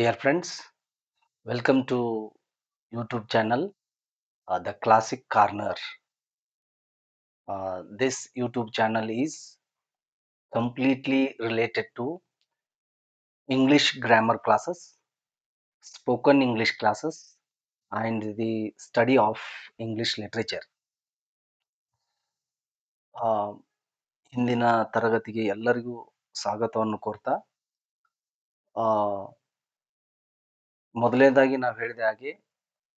Dear friends, welcome to YouTube channel, The Classic Corner. This YouTube channel is completely related to English grammar classes, spoken English classes, and the study of English literature. ಆ, ಇಂದಿನ ತರಗತಿಗೆ ಎಲ್ಲರಿಗೂ ಸ್ವಾಗತವನ್ನು ಕೋರ್ತಾ ಆ, ಮೊದಲನೇದಾಗಿ ನಾವು ಹೇಳಿದ ಹಾಗೆ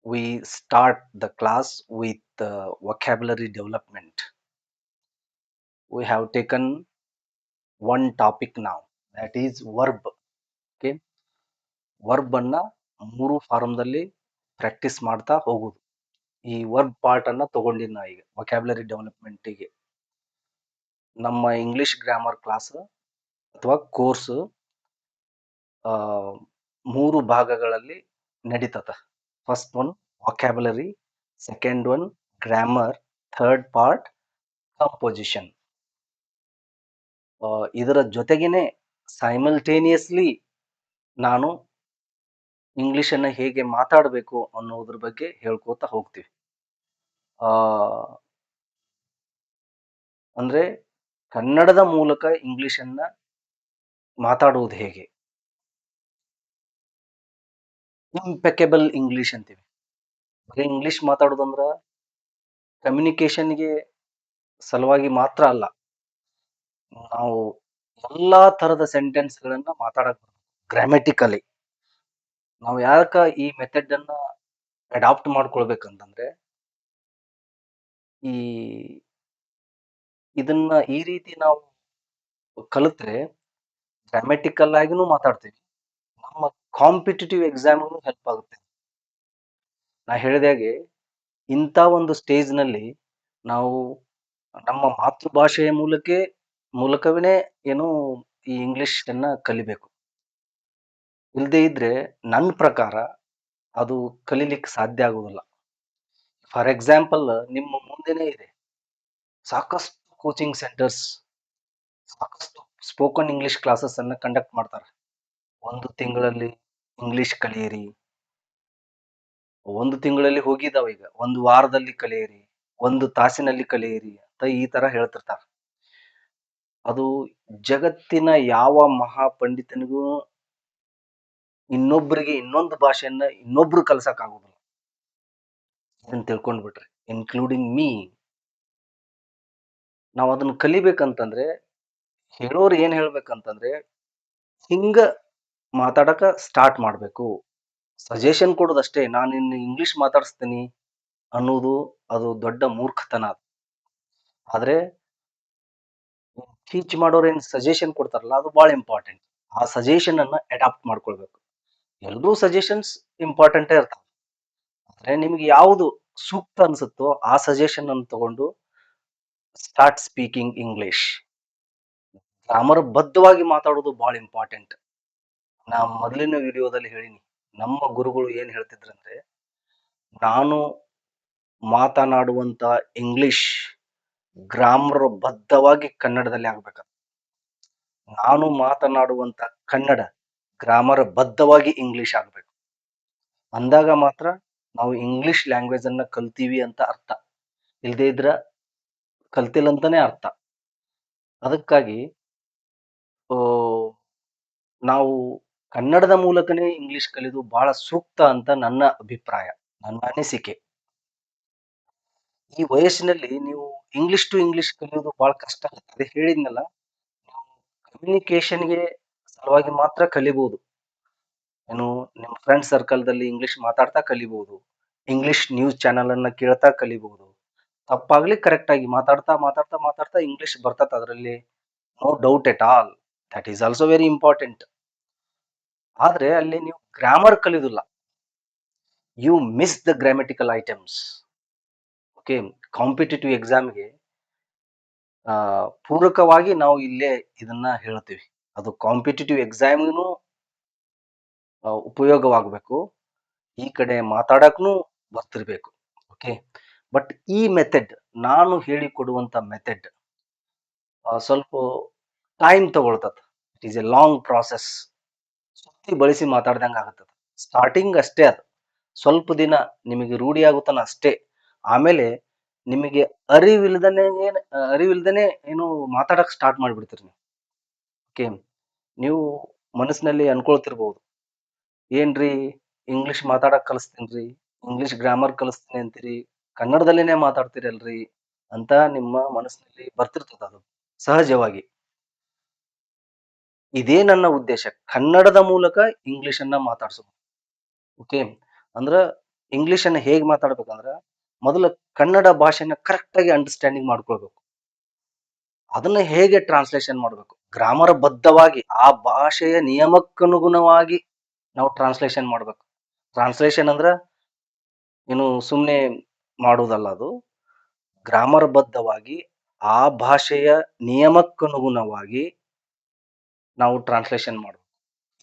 we start the class with vocabulary development. We have taken one topic now, that is verb. Okay, verb ಅನ್ನ 3 ಫಾರ್ಮ್ದಲ್ಲಿ ಪ್ರಾಕ್ಟೀಸ್ ಮಾಡ್ತಾ ಹೋಗುದು. ಈ ವರ್ಬ್ ಪಾರ್ಟ್ ಅನ್ನ ತಗೊಂಡಿನಿ ನಾ ಈಗ ವೊಕ್ಯಾಬ್ಯುಲರಿ ಡೆವಲಪ್ಮೆಂಟಿಗೆ. ನಮ್ಮ ಇಂಗ್ಲಿಷ್ ಗ್ರಾಮರ್ ಕ್ಲಾಸ್ ಅಥವಾ ಕೋರ್ಸ್ 3 ಭಾಗಗಳಲ್ಲಿ ನಡೀತದ. First one vocabulary, second one grammar, third part composition. ಇದರ ಜೊತೆಗೇನೆ ಸೈಮಲ್ಟೇನಿಯಸ್ಲಿ ನಾನು ಇಂಗ್ಲಿಷ್ ಅನ್ನ ಹೇಗೆ ಮಾತಾಡಬೇಕು ಅನ್ನೋದ್ರ ಬಗ್ಗೆ ಹೇಳ್ಕೋತಾ ಹೋಗ್ತೀವಿ. ಅಂದ್ರೆ ಕನ್ನಡದ ಮೂಲಕ ಇಂಗ್ಲಿಷ್ ಅನ್ನ ಮಾತಾಡುವುದು ಹೇಗೆ, ಇಂಪೆಕೆಬಲ್ ಇಂಗ್ಲಿಷ್ ಅಂತೀವಿ. ಬರೀ ಇಂಗ್ಲಿಷ್ ಮಾತಾಡೋದಂದ್ರ ಕಮ್ಯುನಿಕೇಶನ್ಗೆ ಸಲುವಾಗಿ ಮಾತ್ರ ಅಲ್ಲ, ನಾವು ಎಲ್ಲಾ ತರದ ಸೆಂಟೆನ್ಸ್ ಗಳನ್ನ ಮಾತಾಡಕ್ ಗ್ರಾಮೆಟಿಕಲಿ. ನಾವು ಯಾಕ ಈ ಮೆಥಡ್ ಅನ್ನ ಅಡಾಪ್ಟ್ ಮಾಡ್ಕೊಳ್ಬೇಕಂತಂದ್ರೆ, ಈ ಇದನ್ನ ಈ ರೀತಿ ನಾವು ಕಲಿತ್ರೆ ಗ್ರಾಮೆಟಿಕಲ್ ಆಗಿನೂ ಮಾತಾಡ್ತೀವಿ, ನಮ್ಮ ಕಾಂಪಿಟೇಟಿವ್ ಎಕ್ಸಾಮ್ಗೂ ಹೆಲ್ಪ್ ಆಗುತ್ತೆ. ನಾ ಹೇಳಿದಾಗೆ ಇಂಥ ಒಂದು ಸ್ಟೇಜ್ ನಲ್ಲಿ ನಾವು ನಮ್ಮ ಮಾತೃಭಾಷೆಯ ಮೂಲಕವೇ ಏನು ಈ ಇಂಗ್ಲಿಷ್ ಅನ್ನ ಕಲಿಬೇಕು. ಇಲ್ಲದೆ ಇದ್ರೆ ನನ್ನ ಪ್ರಕಾರ ಅದು ಕಲಿಲಿಕ್ಕೆ ಸಾಧ್ಯ ಆಗುವುದಿಲ್ಲ. ಫಾರ್ ಎಕ್ಸಾಂಪಲ್, ನಿಮ್ಮ ಮುಂದೆನೇ ಇದೆ ಸಾಕಷ್ಟು ಕೋಚಿಂಗ್ ಸೆಂಟರ್ಸ್, ಸಾಕಷ್ಟು ಸ್ಪೋಕನ್ ಇಂಗ್ಲಿಷ್ ಕ್ಲಾಸಸ್ ಅನ್ನ ಕಂಡಕ್ಟ್ ಮಾಡ್ತಾರೆ. 1 ತಿಂಗಳಲ್ಲಿ ಇಂಗ್ಲಿಷ್ ಕಲಿಯಿರಿ, 1 ತಿಂಗಳಲ್ಲಿ ಹೋಗಿದಾವ, ಈಗ 1 ವಾರದಲ್ಲಿ ಕಲಿಯಿರಿ, 1 ತಾಸಿನಲ್ಲಿ ಕಲಿಯಿರಿ ಅಂತ ಈ ತರ ಹೇಳ್ತಿರ್ತಾರೆ. ಅದು ಜಗತ್ತಿನ ಯಾವ ಮಹಾ ಪಂಡಿತನಿಗೂ ಇನ್ನೊಬ್ಬರಿಗೆ ಇನ್ನೊಂದು ಭಾಷೆಯನ್ನ ಇನ್ನೊಬ್ರು ಕಲ್ಸಕ್ ಆಗುದಿಲ್ಲ. ಇದನ್ನ ತಿಳ್ಕೊಂಡ್ಬಿಟ್ರಿ, ಇನ್ಕ್ಲೂಡಿಂಗ್ ಮೀ. ನಾವು ಅದನ್ನ ಕಲಿಬೇಕಂತಂದ್ರೆ ಹೇಳೋರು ಏನ್ ಹೇಳ್ಬೇಕಂತಂದ್ರೆ ಹಿಂಗ ಮಾತಾಡಕ ಸ್ಟಾರ್ಟ್ ಮಾಡ್ಬೇಕು. ಸಜೆಷನ್ ಕೊಡೋದಷ್ಟೇ, ನಾನು ಇನ್ನು ಇಂಗ್ಲಿಷ್ ಮಾತಾಡಿಸ್ತೀನಿ ಅನ್ನೋದು ಅದು ದೊಡ್ಡ ಮೂರ್ಖತನ. ಆದ್ರೆ ಟೀಚ್ ಮಾಡೋರು ಏನ್ ಸಜೆಷನ್ ಕೊಡ್ತಾರಲ್ಲ, ಅದು ಬಹಳ ಇಂಪಾರ್ಟೆಂಟ್. ಆ ಸಜೆಷನ್ ಅನ್ನ ಅಡಾಪ್ಟ್ ಮಾಡ್ಕೊಳ್ಬೇಕು. ಎಲ್ರೂ ಸಜೆಷನ್ಸ್ ಇಂಪಾರ್ಟೆಂಟೇ ಇರ್ತಾವ, ಆದ್ರೆ ನಿಮ್ಗೆ ಯಾವುದು ಸೂಕ್ತ ಅನ್ಸುತ್ತೋ ಆ ಸಜೆಷನ್ ಅನ್ನು ತಗೊಂಡು ಸ್ಟಾರ್ಟ್ ಸ್ಪೀಕಿಂಗ್ ಇಂಗ್ಲಿಷ್. ಗ್ರಾಮರ್ ಬದ್ಧವಾಗಿ ಮಾತಾಡೋದು ಬಹಳ ಇಂಪಾರ್ಟೆಂಟ್. ನಾ ಮೊದಲಿನ ವಿಡಿಯೋದಲ್ಲಿ ಹೇಳಿನಿ, ನಮ್ಮ ಗುರುಗಳು ಏನ್ ಹೇಳ್ತಿದ್ರಂದ್ರೆ, ನಾನು ಮಾತನಾಡುವಂತ ಇಂಗ್ಲಿಷ್ ಗ್ರಾಮರ್ ಬದ್ಧವಾಗಿ ಕನ್ನಡದಲ್ಲಿ ಆಗ್ಬೇಕಂತ. ನಾನು ಮಾತನಾಡುವಂತ ಕನ್ನಡ ಗ್ರಾಮರ್ ಬದ್ಧವಾಗಿ ಇಂಗ್ಲಿಷ್ ಆಗ್ಬೇಕು. ಅಂದಾಗ ಮಾತ್ರ ನಾವು ಇಂಗ್ಲಿಷ್ ಲ್ಯಾಂಗ್ವೇಜ್ ಅನ್ನ ಕಲ್ತೀವಿ ಅಂತ ಅರ್ಥ. ಇಲ್ದೇ ಇದ್ರ ಕಲ್ತಿಲ್ಲ ಅಂತಾನೆ ಅರ್ಥ. ಅದಕ್ಕಾಗಿ ನಾವು ಕನ್ನಡದ ಮೂಲಕನೇ ಇಂಗ್ಲಿಷ್ ಕಲಿಯೋದು ಬಹಳ ಸೂಕ್ತ ಅಂತ ನನ್ನ ಅಭಿಪ್ರಾಯ, ನನ್ನ ಅನಿಸಿಕೆ. ಈ ವಯಸ್ಸಿನಲ್ಲಿ ನೀವು ಇಂಗ್ಲಿಷ್ ಟು ಇಂಗ್ಲಿಷ್ ಕಲಿಯೋದು ಬಹಳ ಕಷ್ಟ ಆಗುತ್ತೆ. ಅದೇ ಹೇಳಿದ್ನಲ್ಲ, ನೀವು ಕಮ್ಯುನಿಕೇಶನ್ಗೆ ಸಲುವಾಗಿ ಮಾತ್ರ ಕಲಿಬಹುದು. ಏನು, ನಿಮ್ಮ ಫ್ರೆಂಡ್ ಸರ್ಕಲ್ದಲ್ಲಿ ಇಂಗ್ಲಿಷ್ ಮಾತಾಡ್ತಾ ಕಲಿಬಹುದು, ಇಂಗ್ಲಿಷ್ ನ್ಯೂಸ್ ಚಾನೆಲ್ ಅನ್ನ ಕೇಳ್ತಾ ಕಲಿಬಹುದು. ತಪ್ಪಾಗ್ಲಿ ಕರೆಕ್ಟ್ ಆಗಿ ಮಾತಾಡ್ತಾ ಮಾತಾಡ್ತಾ ಮಾತಾಡ್ತಾ ಇಂಗ್ಲಿಷ್ ಬರ್ತದ, ಅದರಲ್ಲಿ no doubt at all. That is also very important. ಆದ್ರೆ ಅಲ್ಲಿ ನೀವು ಗ್ರಾಮರ್ ಕಲಿಯೋದಿಲ್ಲ, you miss the grammatical items. Okay, competitive ಎಕ್ಸಾಮ್ಗೆ ಪೂರಕವಾಗಿ ನಾವು ಇಲ್ಲೇ ಇದನ್ನ ಹೇಳ್ತೀವಿ. ಅದು ಕಾಂಪಿಟೇಟಿವ್ ಎಕ್ಸಾಮ್ಗೂ ಉಪಯೋಗವಾಗಬೇಕು, ಈ ಕಡೆ ಮಾತಾಡಕ್ನು ಬರ್ತಿರ್ಬೇಕು. ಓಕೆ, ಬಟ್ ಈ ಮೆಥಡ್, ನಾನು ಹೇಳಿಕೊಡುವಂತ ಮೆಥಡ್ ಸ್ವಲ್ಪ ಟೈಮ್ ತಗೊಳ್ತದ. It is a long process. ಒತ್ತಿ ಬಳಸಿ ಮಾತಾಡ್ದಂಗೆ ಆಗುತ್ತದೆ. ಸ್ಟಾರ್ಟಿಂಗ್ ಅಷ್ಟೇ ಅದು, ಸ್ವಲ್ಪ ದಿನ ನಿಮಗೆ ರೂಢಿ ಆಗುತ್ತಾನ ಅಷ್ಟೇ. ಆಮೇಲೆ ನಿಮಗೆ ಅರಿವಿಲ್ದನೆ ಏನು ಮಾತಾಡಕ್ ಸ್ಟಾರ್ಟ್ ಮಾಡ್ಬಿಡ್ತೀರಿ ನೀವು. ಓಕೆ, ನೀವು ಮನಸ್ಸಿನಲ್ಲಿ ಅನ್ಕೊಳ್ತಿರ್ಬೋದು, ಏನ್ರಿ ಇಂಗ್ಲಿಷ್ ಮಾತಾಡಕ್ ಕಲಿಸ್ತೀನ್ರಿ, ಇಂಗ್ಲಿಷ್ ಗ್ರಾಮರ್ ಕಲಿಸ್ತೀನಿ ಅಂತೀರಿ, ಕನ್ನಡದಲ್ಲೇನೆ ಮಾತಾಡ್ತೀರಲ್ರಿ ಅಂತ ನಿಮ್ಮ ಮನಸ್ಸಿನಲ್ಲಿ ಬರ್ತಿರ್ತದ. ಅದು ಸಹಜವಾಗಿ. ಇದೇ ನನ್ನ ಉದ್ದೇಶ, ಕನ್ನಡದ ಮೂಲಕ ಇಂಗ್ಲಿಷ್ ಅನ್ನ ಮಾತಾಡ್ಸೋದು. ಓಕೆ, ಅಂದ್ರ ಇಂಗ್ಲಿಷ್ ಅನ್ನ ಹೇಗ್ ಮಾತಾಡ್ಬೇಕಂದ್ರ ಮೊದಲು ಕನ್ನಡ ಭಾಷೆನ ಕರೆಕ್ಟ್ ಆಗಿ ಅಂಡರ್ಸ್ಟ್ಯಾಂಡಿಂಗ್ ಮಾಡ್ಕೊಳ್ಬೇಕು. ಅದನ್ನ ಹೇಗೆ ಟ್ರಾನ್ಸ್ಲೇಷನ್ ಮಾಡ್ಬೇಕು, ಗ್ರಾಮರ್ ಬದ್ಧವಾಗಿ ಆ ಭಾಷೆಯ ನಿಯಮಕ್ಕನುಗುಣವಾಗಿ ನಾವು ಟ್ರಾನ್ಸ್ಲೇಷನ್ ಮಾಡ್ಬೇಕು. ಟ್ರಾನ್ಸ್ಲೇಷನ್ ಅಂದ್ರ ಏನು ಸುಮ್ನೆ ಮಾಡುವುದಲ್ಲ, ಅದು ಗ್ರಾಮರ್ ಬದ್ಧವಾಗಿ ಆ ಭಾಷೆಯ ನಿಯಮಕ್ಕನುಗುಣವಾಗಿ ನಾವು ಟ್ರಾನ್ಸ್ಲೇಷನ್ ಮಾಡ್ಬೇಕು.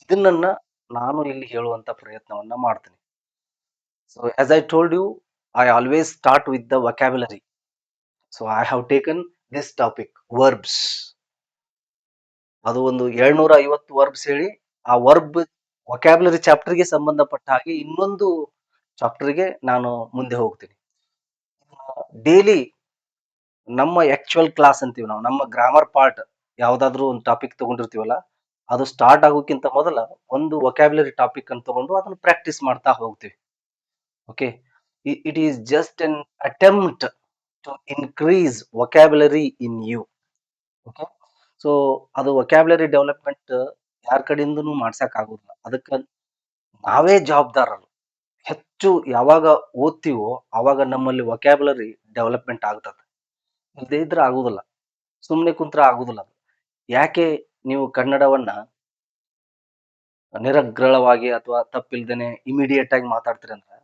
ಇದನ್ನ ನಾನು ಇಲ್ಲಿ ಹೇಳುವಂತ ಪ್ರಯತ್ನವನ್ನ ಮಾಡ್ತೀನಿ. So as I told you, I always start with the vocabulary. So I have taken this topic, verbs. ಅದು ಒಂದು 750 ವರ್ಬ್ಸ್ ಹೇಳಿ, ಆ ವರ್ಬ್ ವೊಕ್ಯಾಬ್ಯುಲರಿ ಚಾಪ್ಟರ್ಗೆ ಸಂಬಂಧಪಟ್ಟ ಹಾಗೆ ಇನ್ನೊಂದು ಚಾಪ್ಟರ್ಗೆ ನಾನು ಮುಂದೆ ಹೋಗ್ತೀನಿ. ಡೈಲಿ ನಮ್ಮ ಆಕ್ಚುಯಲ್ ಕ್ಲಾಸ್ ಅಂತೀವಿ ನಾವು, ನಮ್ಮ ಗ್ರಾಮರ್ ಪಾರ್ಟ್ ಯಾವ್ದಾದ್ರು ಒಂದು ಟಾಪಿಕ್ ತಗೊಂಡಿರ್ತೀವಲ್ಲ, ಅದು ಸ್ಟಾರ್ಟ್ ಆಗೋಕ್ಕಿಂತ ಮೊದಲ ಒಂದು ವೊಕ್ಯಾಬ್ಯುಲರಿ ಟಾಪಿಕ್ ಅನ್ನು ತಗೊಂಡು ಅದನ್ನ ಪ್ರಾಕ್ಟೀಸ್ ಮಾಡ್ತಾ ಹೋಗ್ತೀವಿ. Okay, it is just an attempt to increase vocabulary in you. Okay, so ಅದು ವೊಕ್ಯಾಬ್ಯುಲರಿ ಡೆವಲಪ್ಮೆಂಟ್ ಯಾರ ಕಡೆಯಿಂದನೂ ಮಾಡ್ಸಕ್ ಆಗುದಿಲ್ಲ. ಅದಕ್ಕೆ ನಾವೇ ಜವಾಬ್ದಾರರು. ಹೆಚ್ಚು ಯಾವಾಗ ಓದ್ತೀವೋ ಅವಾಗ ನಮ್ಮಲ್ಲಿ ವೊಕ್ಯಾಬ್ಯುಲರಿ ಡೆವಲಪ್ಮೆಂಟ್ ಆಗ್ತದೆ. ಇಲ್ಲದೇ ಇದ್ರೆ ಆಗುದಿಲ್ಲ, ಸುಮ್ಮನೆ ಕುಂತ್ರ ಆಗುದಿಲ್ಲ. ಯಾಕೆ ನೀವು ಕನ್ನಡವನ್ನ ನಿರರ್ಗಳವಾಗಿ ಅಥವಾ ತಪ್ಪಿಲ್ದೇನೆ ಇಮಿಡಿಯೇಟ್ ಆಗಿ ಮಾತಾಡ್ತೀರಿ ಅಂದ್ರೆ,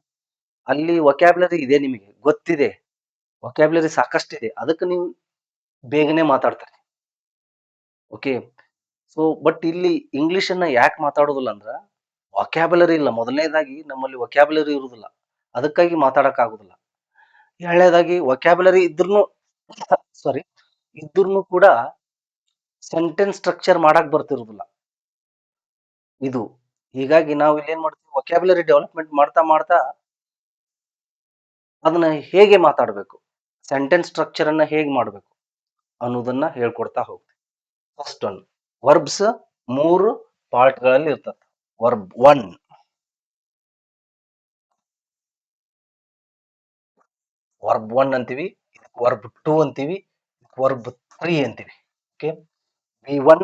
ಅಲ್ಲಿ ವೊಕ್ಯಾಬ್ಯುಲರಿ ಇದೆ, ನಿಮಗೆ ಗೊತ್ತಿದೆ, ವೊಕ್ಯಾಬ್ಯುಲರಿ ಸಾಕಷ್ಟಿದೆ, ಅದಕ್ಕೆ ನೀವು ಬೇಗನೆ ಮಾತಾಡ್ತೀರಿ. ಓಕೆ, ಸೊ ಬಟ್ ಇಲ್ಲಿ ಇಂಗ್ಲಿಷ್ ಅನ್ನ ಯಾಕೆ ಮಾತಾಡೋದಿಲ್ಲ ಅಂದ್ರ, ವೊಕ್ಯಾಬ್ಯುಲರಿ ಇಲ್ಲ. ಮೊದಲನೇದಾಗಿ ನಮ್ಮಲ್ಲಿ ವೊಕ್ಯಾಬ್ಯುಲರಿ ಇರುವುದಿಲ್ಲ, ಅದಕ್ಕಾಗಿ ಮಾತಾಡಕ್ ಆಗುದಿಲ್ಲ. ಎರಡನೇದಾಗಿ ವೊಕ್ಯಾಬ್ಯುಲರಿ ಸಾರಿ ಇದ್ರೂ ಕೂಡ ಸೆಂಟೆನ್ಸ್ ಸ್ಟ್ರಕ್ಚರ್ ಮಾಡಕ್ ಬರ್ತಿರುದಿಲ್ಲ ಇದು. ಹೀಗಾಗಿ ನಾವು ಇಲ್ಲಿ ಏನ್ ಮಾಡ್ತೀವಿ, ವೊಕ್ಯಾಬ್ಯುಲರಿ ಡೆವಲಪ್ಮೆಂಟ್ ಮಾಡ್ತಾ ಮಾಡ್ತಾ ಅದನ್ನ ಹೇಗೆ ಮಾತಾಡ್ಬೇಕು, ಸೆಂಟೆನ್ಸ್ ಸ್ಟ್ರಕ್ಚರ್ ಅನ್ನ ಹೇಗೆ ಮಾಡ್ಬೇಕು ಅನ್ನೋದನ್ನ ಹೇಳ್ಕೊಡ್ತಾ ಹೋಗ್ತೀವಿ. ಫಸ್ಟ್ ಒನ್, ವರ್ಬ್ಸ್ 3 ಪಾರ್ಟ್ ಗಳಲ್ಲಿ ಇರ್ತದೆ. ವರ್ಬ್ 1, ವರ್ಬ್ 1 ಅಂತೀವಿ, ವರ್ಬ್ 2 ಅಂತೀವಿ, ವರ್ಬ್ 3 ಅಂತೀವಿ. Okay, V1,